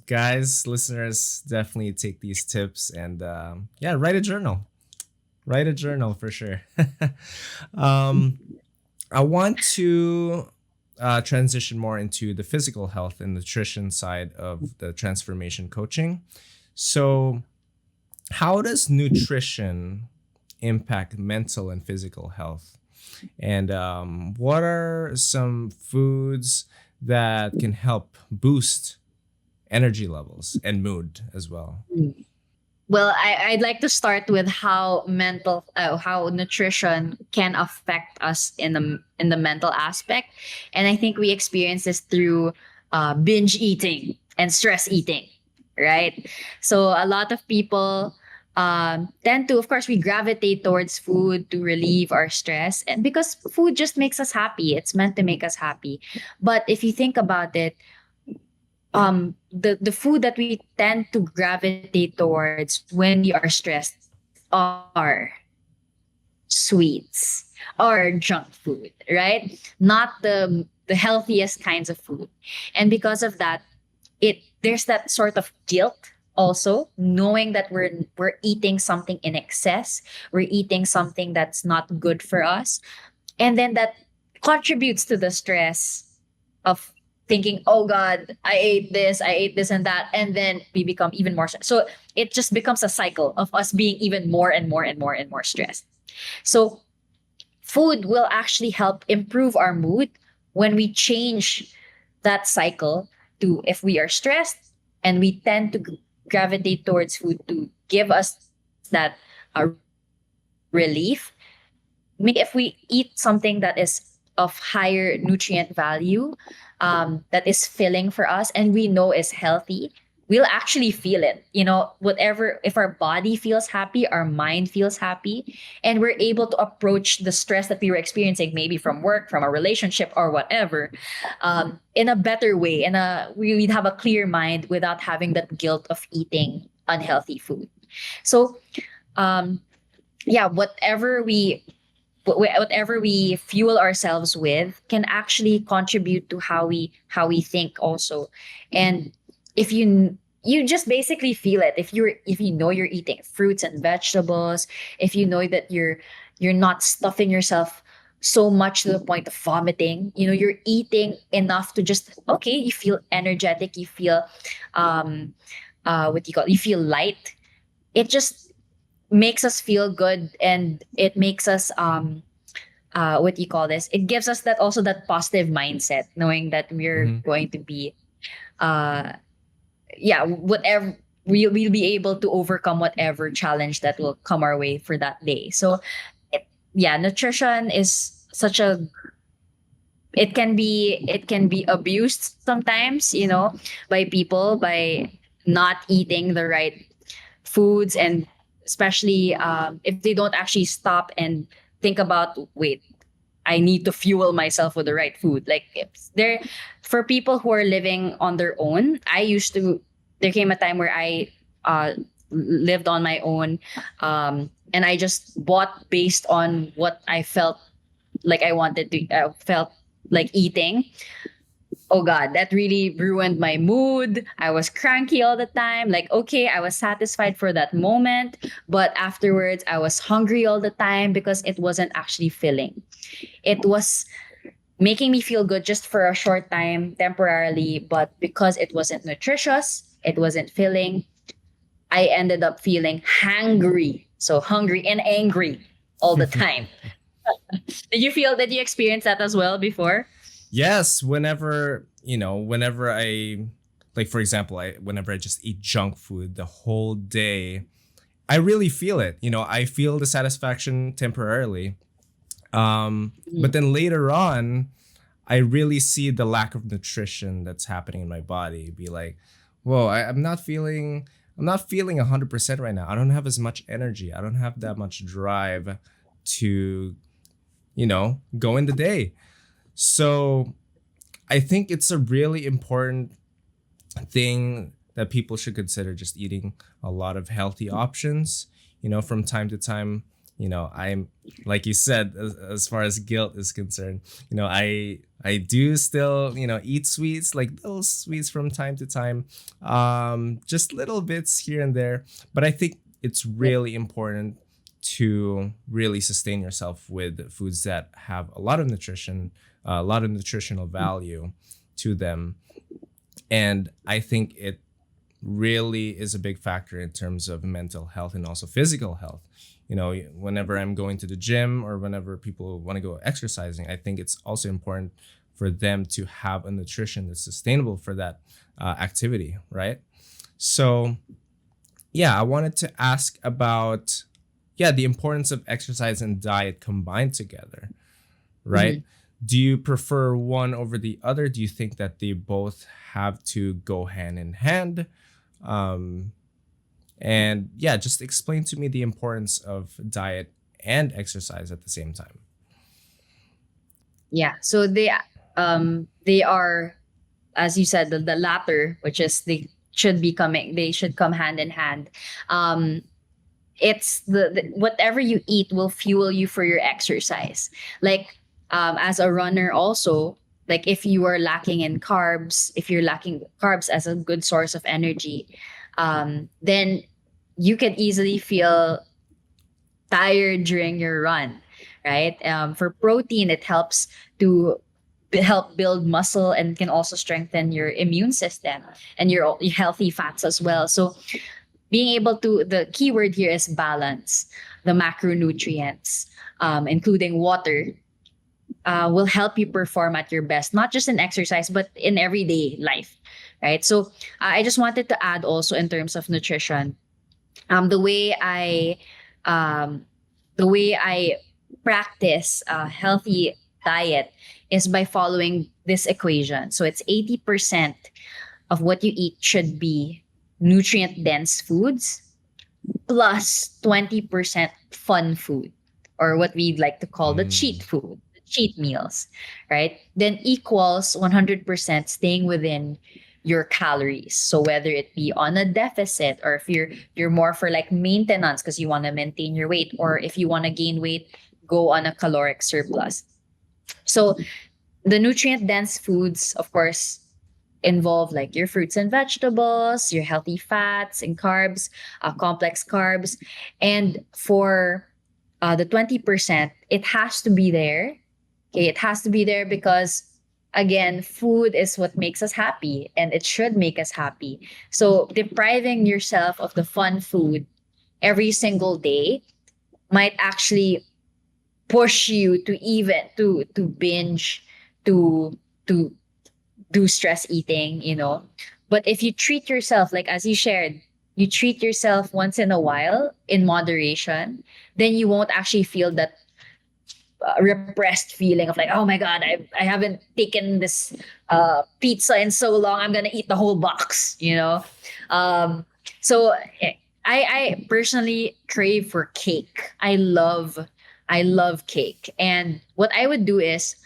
guys, listeners, definitely take these tips and yeah, write a journal. Write a journal for sure. um, I want to transition more into the physical health and nutrition side of the transformation coaching. So, how does nutrition impact mental and physical health? And what are some foods that can help boost energy levels and mood as well? Well, I'd like to start with how nutrition can affect us in the mental aspect, and I think we experience this through binge eating and stress eating, right? So a lot of people tend to, of course, we gravitate towards food to relieve our stress, and because food just makes us happy, it's meant to make us happy. But if you think about it, the food that we tend to gravitate towards when we are stressed are sweets or junk food, right? Not the healthiest kinds of food. And because of that, there's that sort of guilt also, knowing that we're eating something in excess, we're eating something that's not good for us. And then that contributes to the stress of thinking, oh God, I ate this and that, and then we become even more stressed. So it just becomes a cycle of us being even more and more and more and more stressed. So food will actually help improve our mood when we change that cycle to, if we are stressed and we tend to gravitate towards food to give us that relief. Maybe if we eat something that is of higher nutrient value, that is filling for us and we know is healthy, we'll actually feel it. Whatever, if our body feels happy, our mind feels happy, and we're able to approach the stress that we were experiencing, maybe from work, from a relationship, or whatever, in a better way. And we'd have a clear mind without having that guilt of eating unhealthy food. So, yeah, whatever we fuel ourselves with can actually contribute to how we think also. And if you just basically feel it if you know you're eating fruits and vegetables, if you know that you're not stuffing yourself so much to the point of vomiting. You're eating enough to just, okay, you feel energetic, you feel um what do you call it? You feel light. It just makes us feel good, and it makes us what do you call this? It gives us that, also that positive mindset, knowing that we're Mm-hmm. going to be uh yeah, whatever, we'll be able to overcome whatever challenge that will come our way for that day. So yeah, nutrition is such a, it can be abused sometimes, by people, by not eating the right foods, and especially if they don't actually stop and think about, wait, I need to fuel myself with the right food. Like, if there, for people who are living on their own, there came a time where I lived on my own, and I just bought based on what I felt like I wanted to, felt like eating. Oh God, that really ruined my mood. I was cranky all the time. Like, okay, I was satisfied for that moment, but afterwards I was hungry all the time because it wasn't actually filling. It was making me feel good just for a short time, temporarily, but because it wasn't nutritious, it wasn't filling, I ended up feeling hangry. So hungry and angry all the time. Did you experience that as well before? Yes, whenever I, like, for example, whenever I just eat junk food the whole day, I really feel it. I feel the satisfaction temporarily. But Mm. then later on, I really see the lack of nutrition that's happening in my body. Be like, whoa, I'm not feeling 100% right now. I don't have as much energy. I don't have that much drive to, go in the day. So I think it's a really important thing that people should consider, just eating a lot of healthy options, from time to time. I'm, like you said, as far as guilt is concerned, I do still, eat sweets, like those sweets from time to time, just little bits here and there. But I think it's really important to really sustain yourself with foods that have a lot of nutrition, a lot of nutritional value to them. And I think it really is a big factor in terms of mental health and also physical health. Whenever I'm going to the gym or whenever people want to go exercising, I think it's also important for them to have a nutrition that's sustainable for that activity, right? So, yeah, I wanted to ask about, yeah, the importance of exercise and diet combined together, right? Mhm. Do you prefer one over the other? Do you think that they both have to go hand in hand? Um, and yeah, just explain to me the importance of diet and exercise at the same time. Yeah. So they are, as you said, the latter, which is they should come hand in hand. Um, it's the whatever you eat will fuel you for your exercise. Like, as a runner also, like if you are lacking in carbs, if you're lacking carbs as a good source of energy, then you can easily feel tired during your run, right? For protein, it helps to help build muscle and can also strengthen your immune system and your healthy fats as well. So being able to, the key word here is balance. The macronutrients, including water, will help you perform at your best, not just in exercise, but in everyday life, right? So I just wanted to add also in terms of nutrition, the way um, I practice a healthy diet is by following this equation. So it's 80% of what you eat should be nutrient dense foods plus 20% fun food, or what we like to call the cheat Mm, food, the cheat meals, right? Then equals 100% staying within your calories. So whether it be on a deficit, or if you're more for like maintenance because you want to maintain your weight, or if you want to gain weight, go on a caloric surplus. So the nutrient dense foods, of course, involve like your fruits and vegetables, your healthy fats and carbs, complex carbs. And for the 20%, it has to be there. Okay, it has to be there because again, food is what makes us happy and it should make us happy. So depriving yourself of the fun food every single day might actually push you to even to binge, to to do stress eating, you know. But if you treat yourself, like as you shared, you treat yourself once in a while in moderation, then you won't actually feel that repressed feeling of like, oh my god, I haven't taken this pizza in so long, I'm gonna eat the whole box, you know. um so I personally crave for cake. I love cake, and what I would do is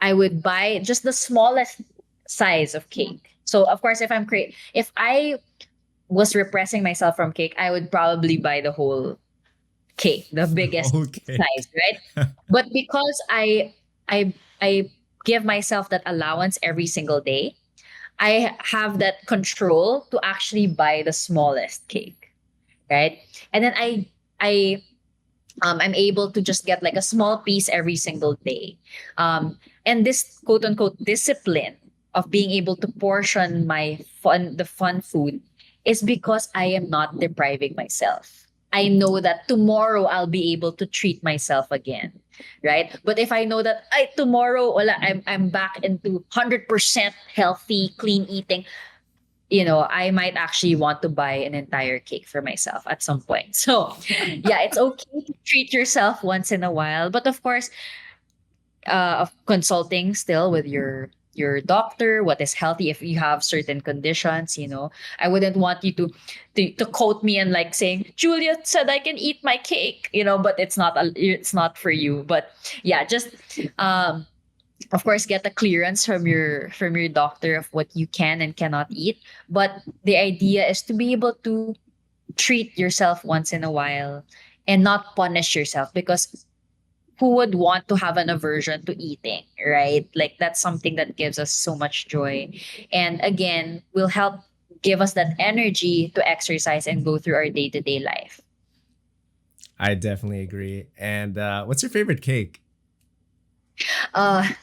I would buy just the smallest size of cake. So of course, if I was repressing myself from cake, I would probably buy the whole cake, the biggest Okay. size, right? But because I give myself that allowance every single day, I have that control to actually buy the smallest cake, right? And then I'm able to just get like a small piece every single day. And this quote unquote discipline of being able to portion the fun food is because I am not depriving myself. I know that tomorrow I'll be able to treat myself again, right? But if I know that tomorrow wala, I'm back into 100% healthy, clean eating, you know, I might actually want to buy an entire cake for myself at some point. So, yeah, it's okay to treat yourself once in a while, but of course, of consulting still with your doctor what is healthy if you have certain conditions, you know. I wouldn't want you to quote me and like saying Julia said I can eat my cake, you know, but it's not for you. But yeah, just um of course get a clearance from your doctor of what you can and cannot eat. But the idea is to be able to treat yourself once in a while and not punish yourself, because who would want to have an aversion to eating, right? Like that's something that gives us so much joy. And again, will help give us that energy to exercise and go through our day-to-day life. I definitely agree. And what's your favorite cake?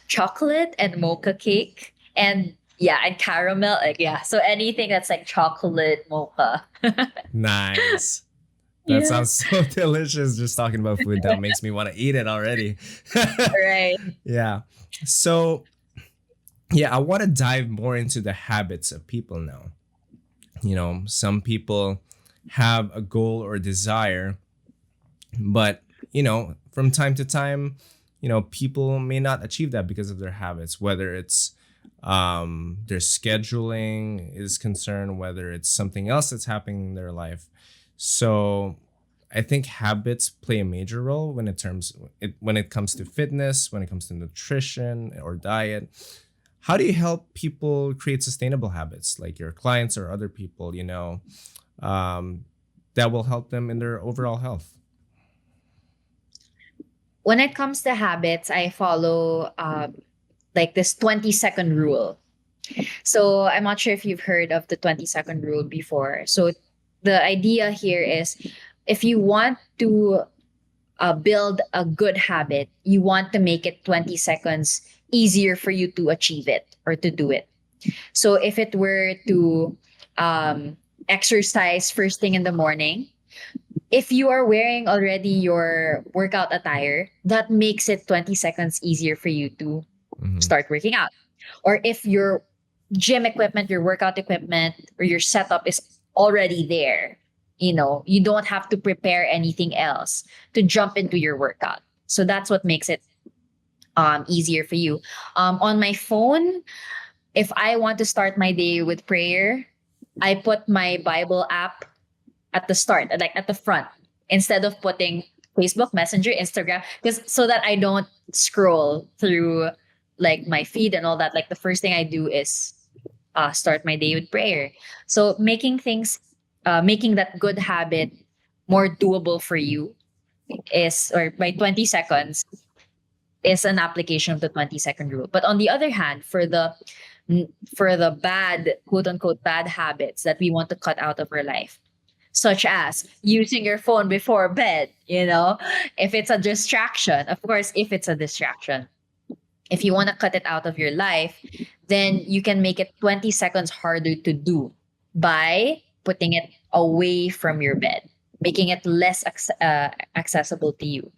Chocolate and mocha cake. And yeah, and caramel. Like yeah. So anything that's like chocolate mocha. Nice. That Yeah. sounds so delicious. Just talking about food now makes me want to eat it already. Right. Yeah. So, yeah, I want to dive more into the habits of people now. You know, some people have a goal or desire, but, you know, from time to time, you know, people may not achieve that because of their habits, whether it's their scheduling is concerned, whether it's something else that's happening in their life. So I think habits play a major role when it comes to fitness, when it comes to nutrition or diet. How do you help people create sustainable habits, like your clients or other people, you know, um, that will help them in their overall health? When it comes to habits, I follow like this 20-second rule. So I'm not sure if you've heard of the 20-second rule before. So the idea here is if you want to build a good habit, you want to make it 20 seconds easier for you to achieve it or to do it. So if it were to exercise first thing in the morning, if you are wearing already your workout attire, that makes it 20 seconds easier for you to Hmm. start working out. Or if your gym equipment, your workout equipment, or your setup is already there, you know, you don't have to prepare anything else to jump into your workout. So that's what makes it easier for you. On my phone, if I want to start my day with prayer, I put my Bible app at the start, like at the front, instead of putting Facebook Messenger, Instagram, because so that I don't scroll through like my feed and all that. Like the first thing I do is start my day with prayer. So making that good habit more doable for you is, or by 20 seconds, is an application of the 20-second rule. But on the other hand, for the for the bad, quote unquote, bad habits that we want to cut out of our life, such as using your phone before bed, if it's a distraction, of course, if it's a distraction. If you want to cut it out of your life, then you can make it 20 seconds harder to do by putting it away from your bed, making it less accessible to you.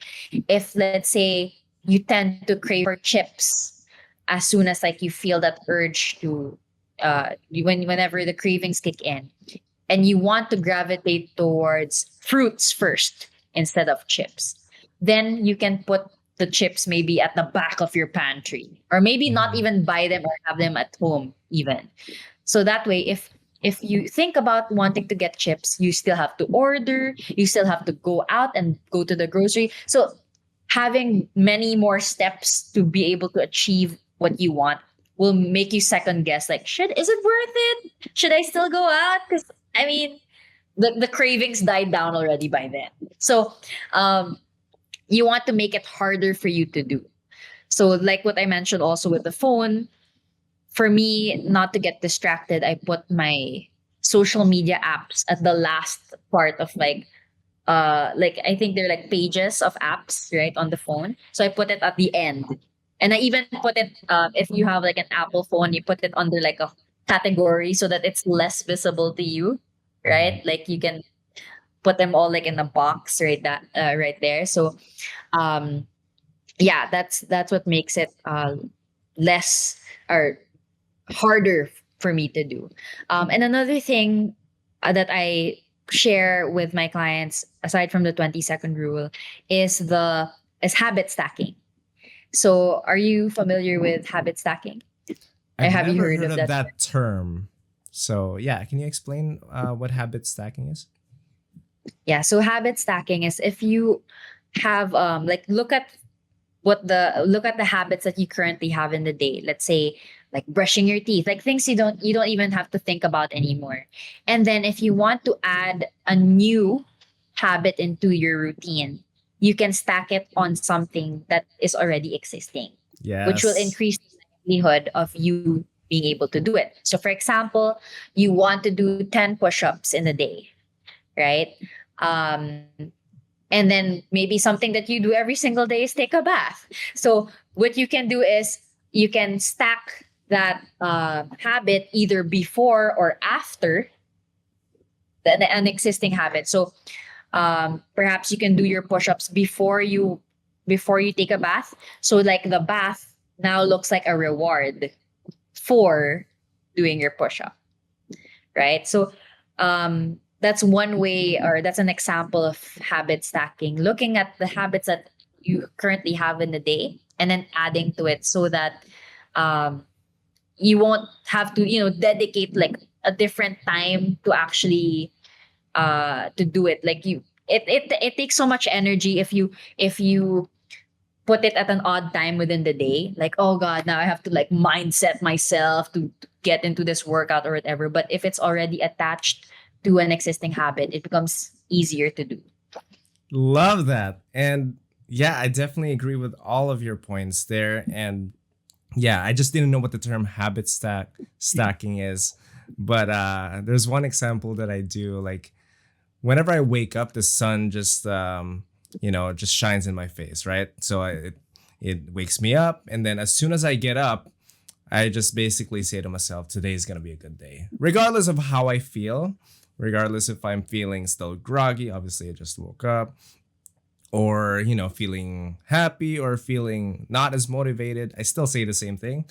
If, let's say, you tend to crave for chips as soon as like you feel that urge to whenever the cravings kick in, and you want to gravitate towards fruits first instead of chips, then you can put the chips maybe at the back of your pantry, or maybe not Mhm. even buy them or have them at home even. So that way, if you think about wanting to get chips, you still have to order, you still have to go out and go to the grocery. So having many more steps to be able to achieve what you want will make you second guess, like, is it worth it? Should I still go out? Because I mean, the cravings died down already by then. So um you want to make it harder for you to do. So like what I mentioned also with the phone, for me not to get distracted, I put my social media apps at the last part of like I think they're like pages of apps right on the phone. So I put it at the end. And I even put it, if you have like an Apple phone, you put it under like a category so that it's less visible to you, right? Mhm. Like you can put them all like in a box right there. So um yeah, that's what makes it less or harder for me to do. And another thing that I share with my clients, aside from the 20-second rule, is habit stacking. So, are you familiar with habit stacking? Or I've have you never heard heard of of that? that term. So, yeah, can you explain what habit stacking is? Yeah. So, habit stacking is if you have like look at the habits that you currently have in the day. Let's say like brushing your teeth, like things you don't even have to think about anymore. And then if you want to add a new habit into your routine, you can stack it on something that is already existing, which will Yes. increase the likelihood of you being able to do it. So for example, you want to do 10 push-ups in a day, right? Um, and then maybe something that you do every single day is take a bath. So what you can do is you can stack that habit either before or after an existing habit. So perhaps you can do your push-ups before you take a bath. So like the bath now looks like a reward for doing your push-up, right? So that's one way, or that's an example of habit stacking, looking at the habits that you currently have in the day and then adding to it so that um, you won't have to dedicate like a different time to actually to do it. Like it takes so much energy if you put it at an odd time within the day, like, oh god, now I have to like mindset myself to get into this workout or whatever. But if it's already attached to an existing habit, it becomes easier to do. Love that. And yeah, I definitely agree with all of your points there. And yeah, I just didn't know what the term stacking is. But there's one example that I do. Like whenever I wake up, the sun just just shines in my face, right? So it wakes me up, and then as soon as I get up, I just basically say to myself, today is gonna be a good day, regardless of how I feel, regardless if I'm feeling still groggy. Obviously, I just woke up, or feeling happy or feeling not as motivated. I still say the same thing,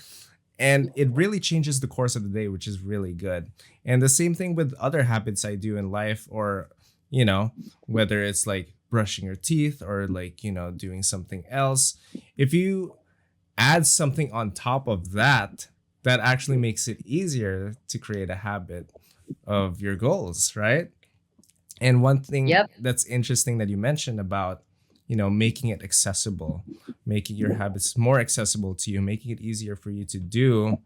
and it really changes the course of the day, which is really good. And the same thing with other habits I do in life, or you know whether it's like brushing your teeth or like doing something else. If you add something on top of that, that actually makes it easier to create a habit of your goals, right? And one thing Yep. that's interesting that you mentioned about, making it accessible, making your habits more accessible to you, making it easier for you to do,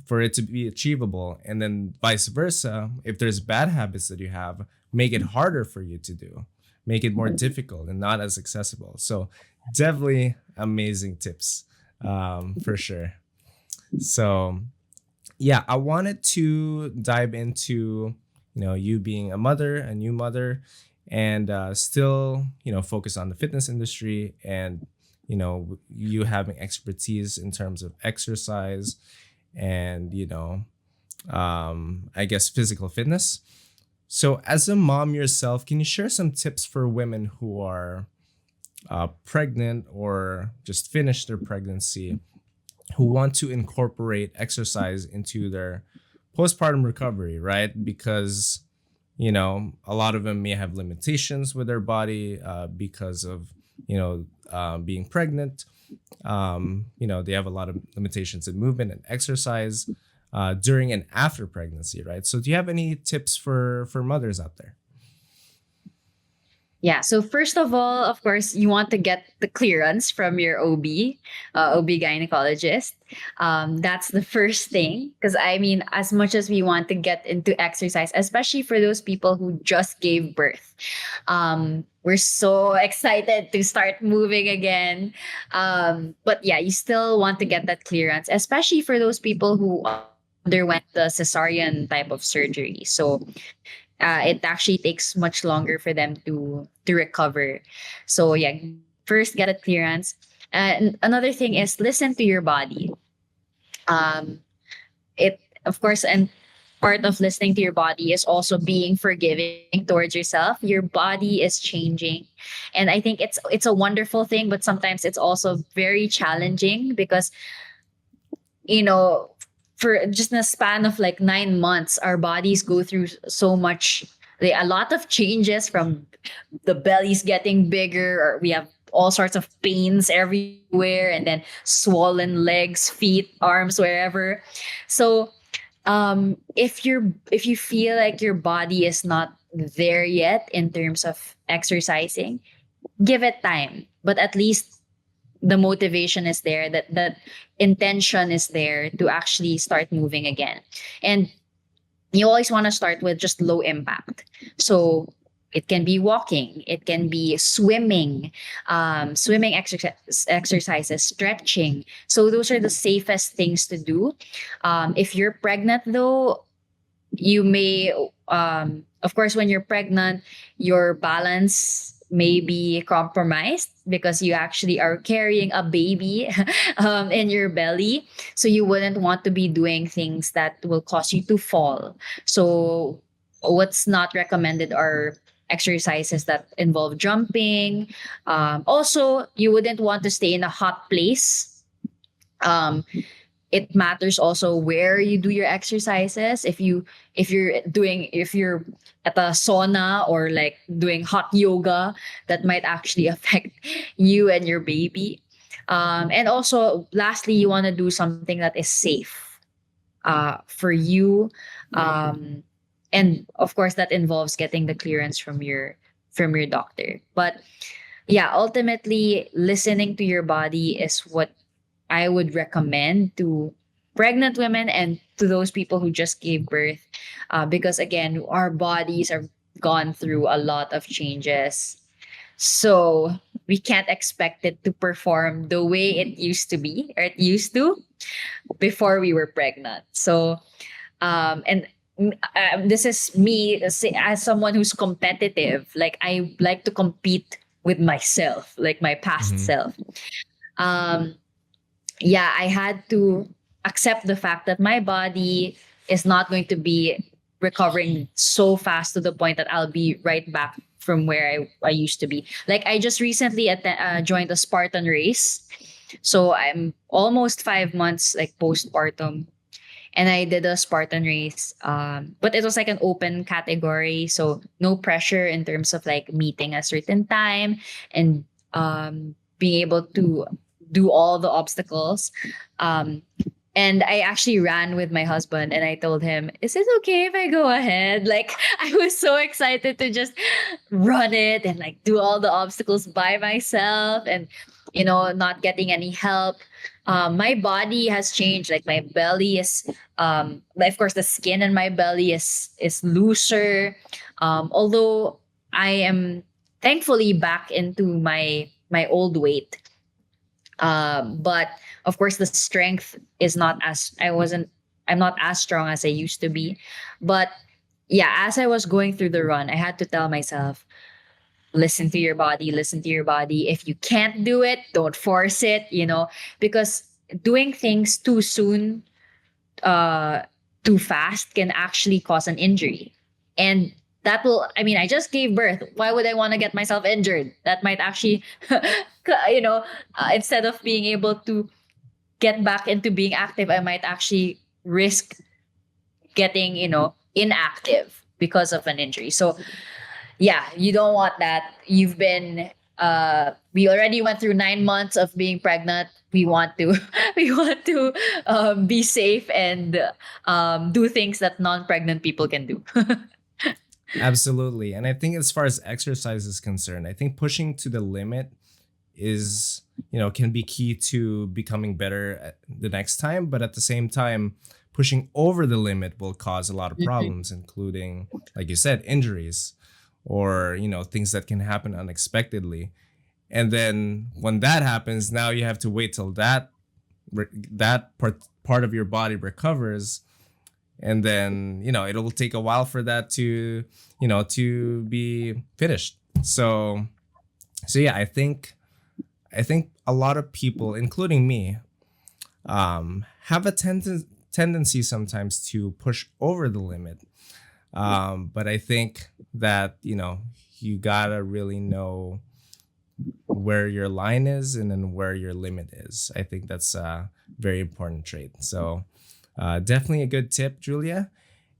for it to be achievable. And then vice versa, if there's bad habits that you have, make it harder for you to do, make it more difficult and not as accessible. So definitely amazing tips, for sure. So yeah, I wanted to dive into, you being a mother, a new mother, and still, focus on the fitness industry, and you having expertise in terms of exercise and I guess physical fitness. So, as a mom yourself, can you share some tips for women who are pregnant or just finished their pregnancy, who want to incorporate exercise into their postpartum recovery, right? Because, a lot of them may have limitations with their body because of, being pregnant. They have a lot of limitations in movement and exercise during and after pregnancy, right? So, do you have any tips for mothers out there? Yeah. So first of all, of course, you want to get the clearance from your OB gynecologist. That's the first thing. Because I mean, as much as we want to get into exercise, especially for those people who just gave birth, we're so excited to start moving again. But yeah, you still want to get that clearance, especially for those people who underwent the cesarean type of surgery. So it actually takes much longer for them to recover. So yeah, first get a clearance. And another thing is listen to your body. Um, it of course, and part of listening to your body is also being forgiving towards yourself. Your body is changing, and I think it's a wonderful thing, but sometimes it's also very challenging because you know for just in a span of like 9 months, our bodies go through so much, a lot of changes from the belly's getting bigger, or we have all sorts of pains everywhere, and then swollen legs, feet, arms, wherever. So if you feel like your body is not there yet in terms of exercising, give it time. But at least the motivation is there, that intention is there to actually start moving again. And you always want to start with just low impact. So it can be walking, it can be swimming, swimming exercises, stretching. So those are the safest things to do. If you're pregnant, though, you may, of course, when you're pregnant, your balance may be compromised because you actually are carrying a baby in your belly. So you wouldn't want to be doing things that will cause you to fall. So what's not recommended are exercises that involve jumping. Also, you wouldn't want to stay in a hot place. It matters also where you do your exercises. If you're at a sauna or like doing hot yoga, that might actually affect you and your baby. And also, lastly, you want to do something that is safe for you. And of course, that involves getting the clearance from your doctor. But yeah, ultimately, listening to your body is what I would recommend to pregnant women and to those people who just gave birth, because again, our bodies are gone through a lot of changes. So we can't expect it to perform the way it used to be, or it used to before we were pregnant. So, and this is me as someone who's competitive. Like I like to compete with myself, like my past Mm-hmm. self. Um, yeah, I had to accept the fact that my body is not going to be recovering so fast to the point that I'll be right back from where I used to be. Like I just recently joined a Spartan race. So I'm almost 5 months like postpartum, and I did a Spartan race. But it was like an open category, so no pressure in terms of like meeting a certain time and being able to do all the obstacles. Um, and I actually ran with my husband and I told him, "Is it okay if I go ahead?" Like I was so excited to just run it and like do all the obstacles by myself and not getting any help. My body has changed. Like my belly is of course the skin in my belly is looser. Although I am thankfully back into my old weight. But of course, the strength is not as I wasn't. I'm not as strong as I used to be. But yeah, as I was going through the run, I had to tell myself, listen to your body, listen to your body. If you can't do it, don't force it, because doing things too soon, uh, too fast can actually cause an injury. And that will, I mean, I just gave birth. Why would I want to get myself injured? That might actually, instead of being able to get back into being active, I might actually risk getting, inactive because of an injury. So yeah, you don't want that. We already went through 9 months of being pregnant. We want to we want to be safe and do things that non-pregnant people can do. Absolutely. And I think as far as exercise is concerned, I think pushing to the limit is, can be key to becoming better the next time. But at the same time, pushing over the limit will cause a lot of problems, including, like you said, injuries or, things that can happen unexpectedly. And then when that happens, now you have to wait till that part of your body recovers, and then it'll take a while for that to be finished. So yeah, I think a lot of people, including me, have a tendency sometimes to push over the limit. But I think that you gotta really know where your line is and then where your limit is. I think that's a very important trait. So definitely a good tip, Julia.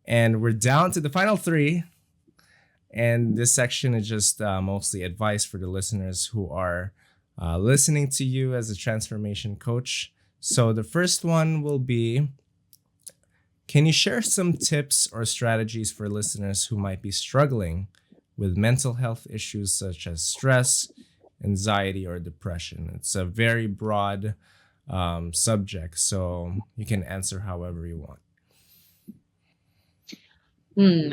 And we're down to the final three. And this section is just mostly advice for the listeners who are listening to you as a transformation coach. So the first one will be, can you share some tips or strategies for listeners who might be struggling with mental health issues such as stress, anxiety, or depression? It's a very broad subject, so you can answer however you want.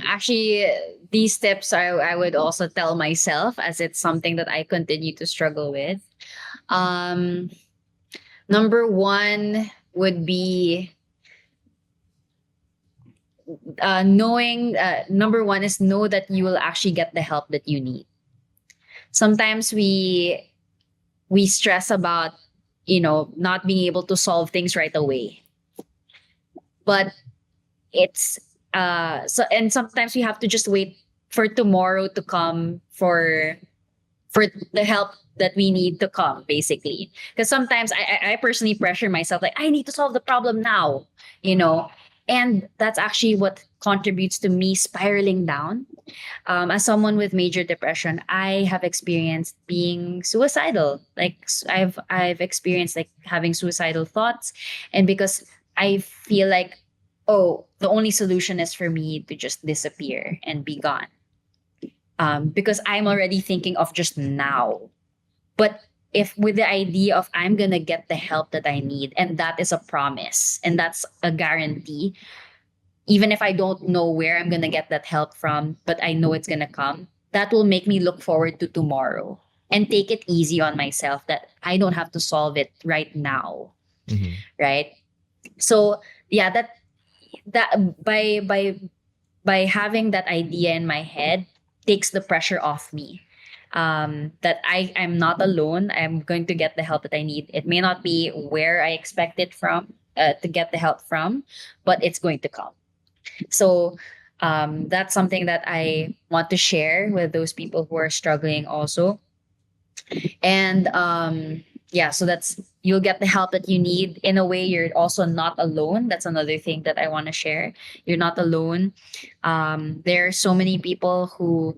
Actually, these tips I would also tell myself, as it's something that I continue to struggle with. Um, Number one would be knowing. Number one is know that you will actually get the help that you need. Sometimes we stress about not being able to solve things right away, but it's and sometimes we have to just wait for tomorrow to come for the help that we need to come, basically. Because sometimes I personally pressure myself, like, I need to solve the problem now, you know and that's actually what contributes to me spiraling down. As someone with major depression, I have experienced being suicidal. Like, I've experienced like having suicidal thoughts, and because I feel like, oh, the only solution is for me to just disappear and be gone. Because I'm already thinking of just now. But if with the idea of I'm gonna get the help that I need, and that is a promise and that's a guarantee, even if I don't know where I'm gonna get that help from, but I know it's gonna come, that will make me look forward to tomorrow and take it easy on myself that I don't have to solve it right now. Mhm. Right. So yeah, that by having that idea in my head takes the pressure off me, that I'm not alone. I'm going to get the help that I need. It may not be where I expect it from, to get the help from, but it's going to come. So that's something that I want to share with those people who are struggling also. And yeah, so that's, you'll get the help that you need. In a way, you're also not alone. That's another thing that I want to share. You're not alone. There are so many people who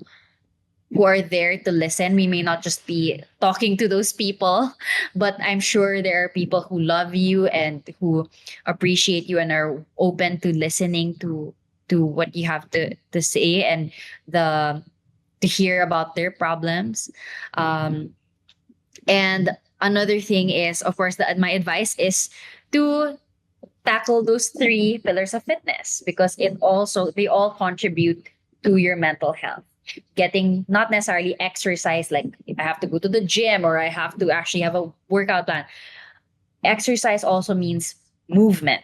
are there to listen. We may not just be talking to those people, but I'm sure there are people who love you and who appreciate you and are open to listening to what you have to say, and the to hear about their problems. And another thing is, of course, that my advice is to tackle those three pillars of fitness, because they all contribute to your mental health. Getting, not necessarily exercise, like if I have to go to the gym or I have to actually have a workout plan. Exercise also means movement.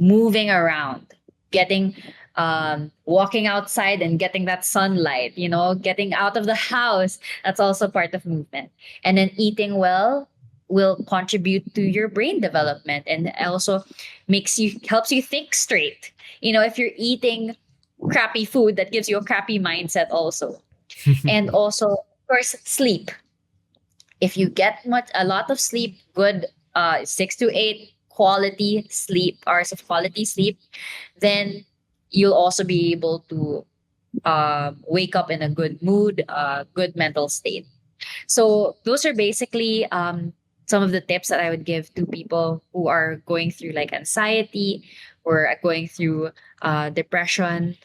moving around, getting walking outside and getting that sunlight, getting out of the house. That's also part of movement. And then eating well will contribute to your brain development, and also helps you think straight. If you're eating crappy food, that gives you a crappy mindset also. And also, of course, sleep. If you get a lot of sleep, good 6 to 8 quality sleep hours of quality sleep, then you'll also be able to wake up in a good mood, good mental state. So those are basically some of the tips that I would give to people who are going through like anxiety or going through depression.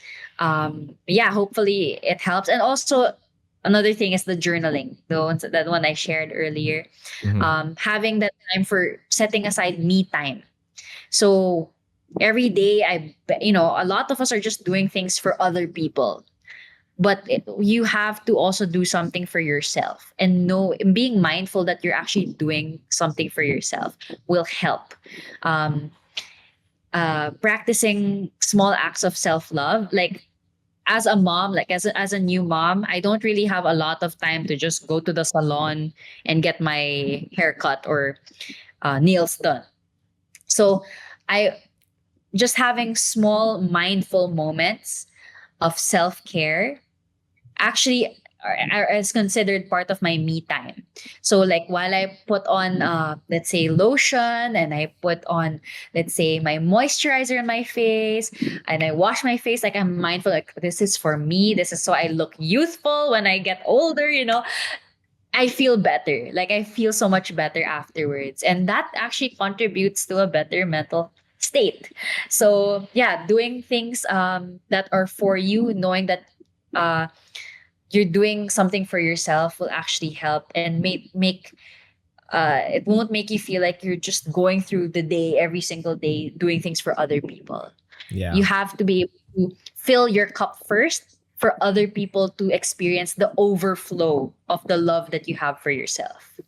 Yeah, hopefully it helps. And also, another thing is the journaling, that one I shared earlier. Mhm. Having that time for setting aside me time. So every day, a lot of us are just doing things for other people, but you have to also do something for yourself, and being mindful that you're actually doing something for yourself will help. Um, Practicing small acts of self-love, like as a mom, like as a new mom, I don't really have a lot of time to just go to the salon and get my hair cut or nails done. So I just having small mindful moments of self-care actually is considered part of my me time. So like while I put on let's say lotion, and I put on, let's say, my moisturizer on my face, and I wash my face, like I'm mindful, like this is for me, this is so I look youthful when I get older, I feel better. Like I feel so much better afterwards. And that actually contributes to a better mental state. So yeah, doing things that are for you, knowing that uh, you're doing something for yourself will actually help, and make it won't make you feel like you're just going through the day every single day doing things for other people. Yeah. You have to be able to fill your cup first for other people to experience the overflow of the love that you have for yourself.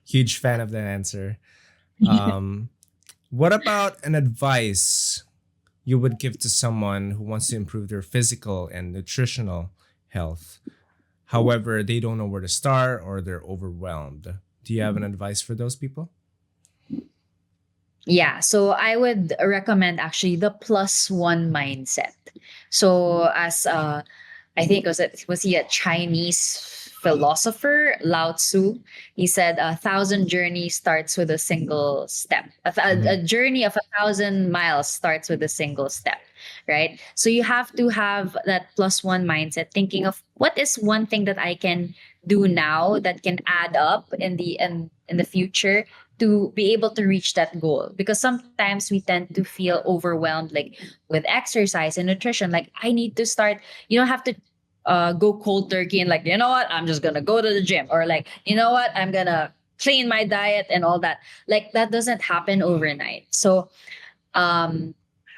Huge fan of that answer. Um, what about an advice you would give to someone who wants to improve their physical and nutritional health? However, they don't know where to start or they're overwhelmed. Do you have an advice for those people? Yeah, so I would recommend actually the plus one mindset. So as I think was he a Chinese philosopher, Lao Tzu? He said a thousand journey starts with a single step. A Mhm. journey of 1,000 miles starts with a single step, right? So you have to have that plus one mindset, thinking of what is one thing that I can do now that can add up in the future to be able to reach that goal. Because sometimes we tend to feel overwhelmed, like with exercise and nutrition. Like I need to start. You don't have to go cold turkey and like, you know what, I'm just gonna go to the gym, or like, you know what, I'm gonna clean my diet and all that. Like that doesn't happen overnight. So um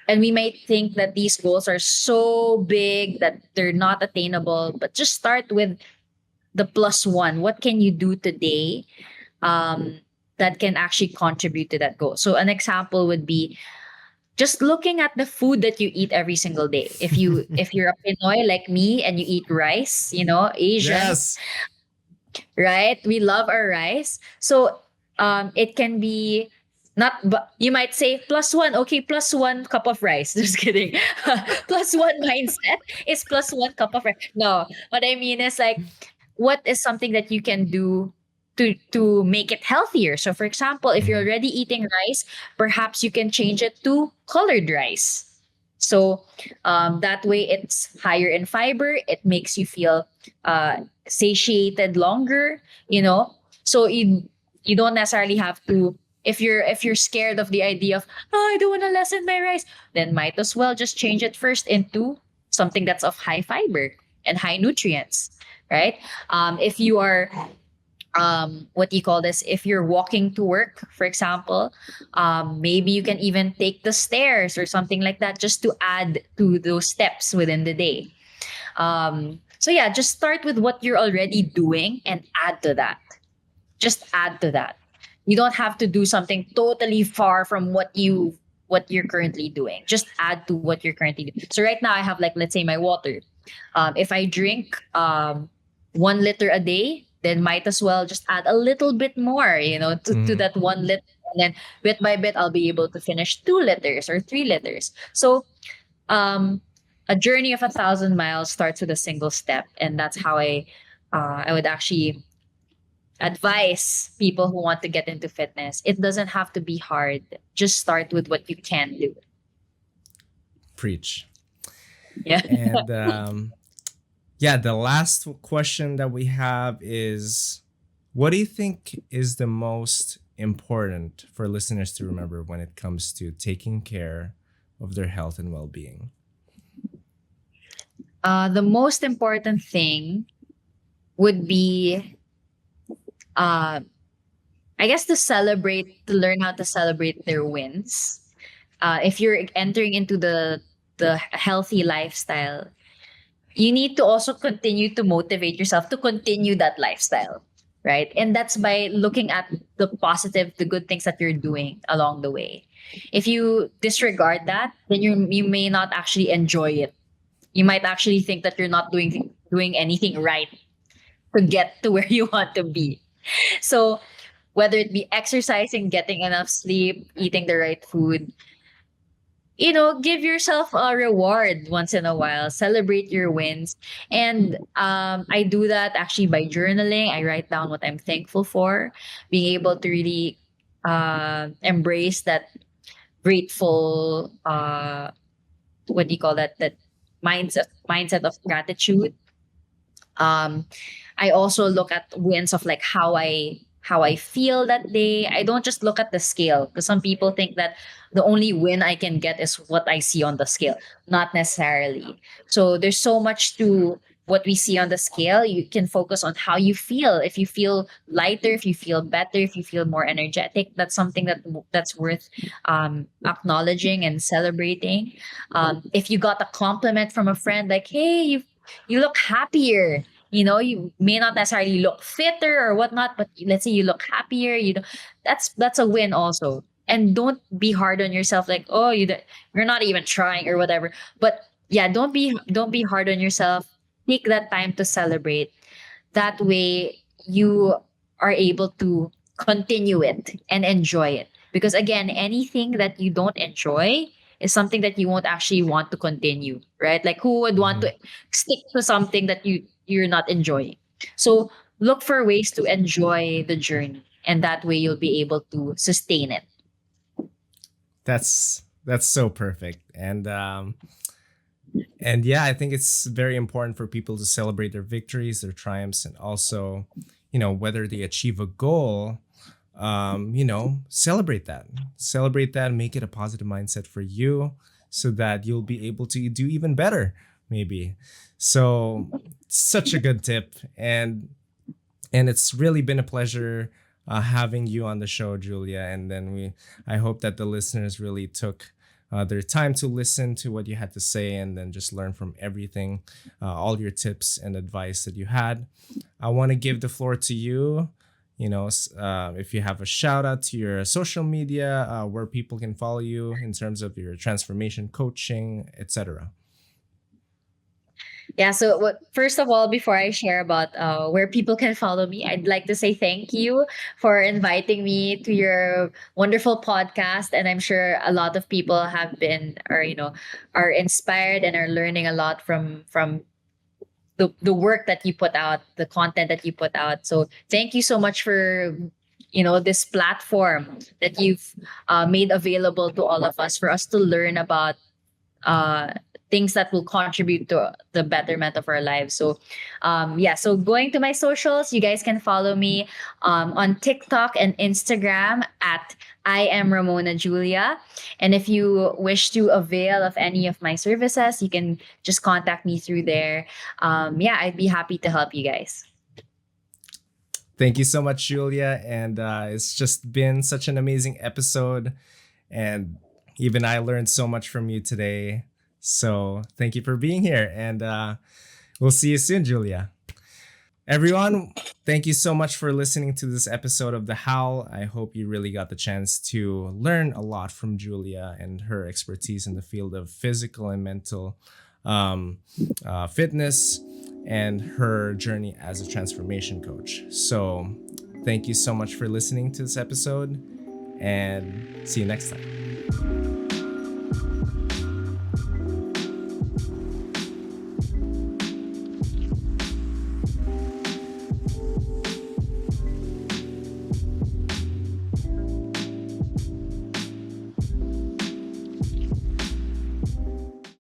and we might think that these goals are so big that they're not attainable, but just start with the plus one. What can you do today um, that can actually contribute to that goal? So an example would be just looking at the food that you eat every single day. If you're a Pinoy like me and you eat rice, Asians, Yes. right? We love our rice. So it can be not, but you might say plus one. Okay, plus one cup of rice. Just kidding. Plus one mindset is plus one cup of rice. No, what I mean is like, what is something that you can do to make it healthier? So for example, if you're Mhm. already eating rice, perhaps you can change it to colored rice. So that way it's higher in fiber. It makes you feel satiated longer. So you don't necessarily have to. If you're scared of the idea of, oh, I don't want to lessen my rice, then might as well just change it first into something that's of high fiber and high nutrients, right? If you are what do you call this, if you're walking to work, for example, maybe you can even take the stairs or something like that, just to add to those steps within the day. So yeah, just start with what you're already doing and add to that. Just add to that. You don't have to do something totally far from what you what you're currently doing. Just add to what you're currently doing. So right now I have, like, let's say my water. If I drink 1 liter a day, then might as well just add a little bit more, to Mhm. that 1 liter. And then bit by bit, I'll be able to finish 2 liters or 3 liters. So um, a journey of 1,000 miles starts with a single step. And that's how I would actually advise people who want to get into fitness. It doesn't have to be hard. Just start with what you can do. Preach. Yeah. And yeah, the last question that we have is, what do you think is the most important for listeners to remember when it comes to taking care of their health and well-being? The most important thing would be, uh, I guess, to learn how to celebrate their wins. If you're entering into the healthy lifestyle, you need to also continue to motivate yourself to continue that lifestyle, right? And that's by looking at the good things that you're doing along the way. If you disregard that, then you may not actually enjoy it. You might actually think that you're not doing anything right to get to where you want to be. So whether it be exercising, getting enough sleep, eating the right food, give yourself a reward once in a while, celebrate your wins. And I do that actually by journaling. I write down what I'm thankful for, being able to really embrace that grateful, what do you call that mindset of gratitude. um I also look at wins of, like, how I feel that day. I don't just look at the scale, because some people think that the only win I can get is what I see on the scale. Not necessarily. So there's so much to what we see on the scale. You can focus on how you feel. If you feel lighter, if you feel better, if you feel more energetic, that's something that's worth acknowledging and celebrating. If you got a compliment from a friend, like, hey, you look happier. You may not necessarily look fitter or whatnot, but let's say you look happier. That's a win also. And don't be hard on yourself, like, oh, you're not even trying or whatever. But yeah, don't be hard on yourself. Take that time to celebrate. That way you are able to continue it and enjoy it. Because again, anything that you don't enjoy is something that you won't actually want to continue, right? Like, who would want Mhm. to stick to something that you're not enjoying? So look for ways to enjoy the journey, and that way you'll be able to sustain it. That's so perfect. And yeah, I think it's very important for people to celebrate their victories, their triumphs, and also, whether they achieve a goal, celebrate that, make it a positive mindset for you, so that you'll be able to do even better, maybe. So, such a good tip. And it's really been a pleasure having you on the show, Julia. And then I hope that the listeners really took their time to listen to what you had to say, and then just learn from everything, all your tips and advice that you had. I want to give the floor to you. If you have a shout out to your social media, where people can follow you in terms of your transformation coaching, etc. Yeah. So, first of all, before I share about where people can follow me, I'd like to say thank you for inviting me to your wonderful podcast. And I'm sure a lot of people have been, or are inspired and are learning a lot from the work that you put out, the content that you put out. So thank you so much for this platform that you've made available to all of us, for us to learn about uh, things that will contribute to the betterment of our lives. So, yeah. So going to my socials, you guys can follow me on TikTok and Instagram at I am Ramona Julia. And if you wish to avail of any of my services, you can just contact me through there. Yeah, I'd be happy to help you guys. Thank you so much, Julia. And it's just been such an amazing episode. And even I learned so much from you today. So thank you for being here. And we'll see you soon, Julia. Everyone, thank you so much for listening to this episode of The Howl. I hope you really got the chance to learn a lot from Julia and her expertise in the field of physical and mental fitness and her journey as a transformation coach. So thank you so much for listening to this episode, and see you next time.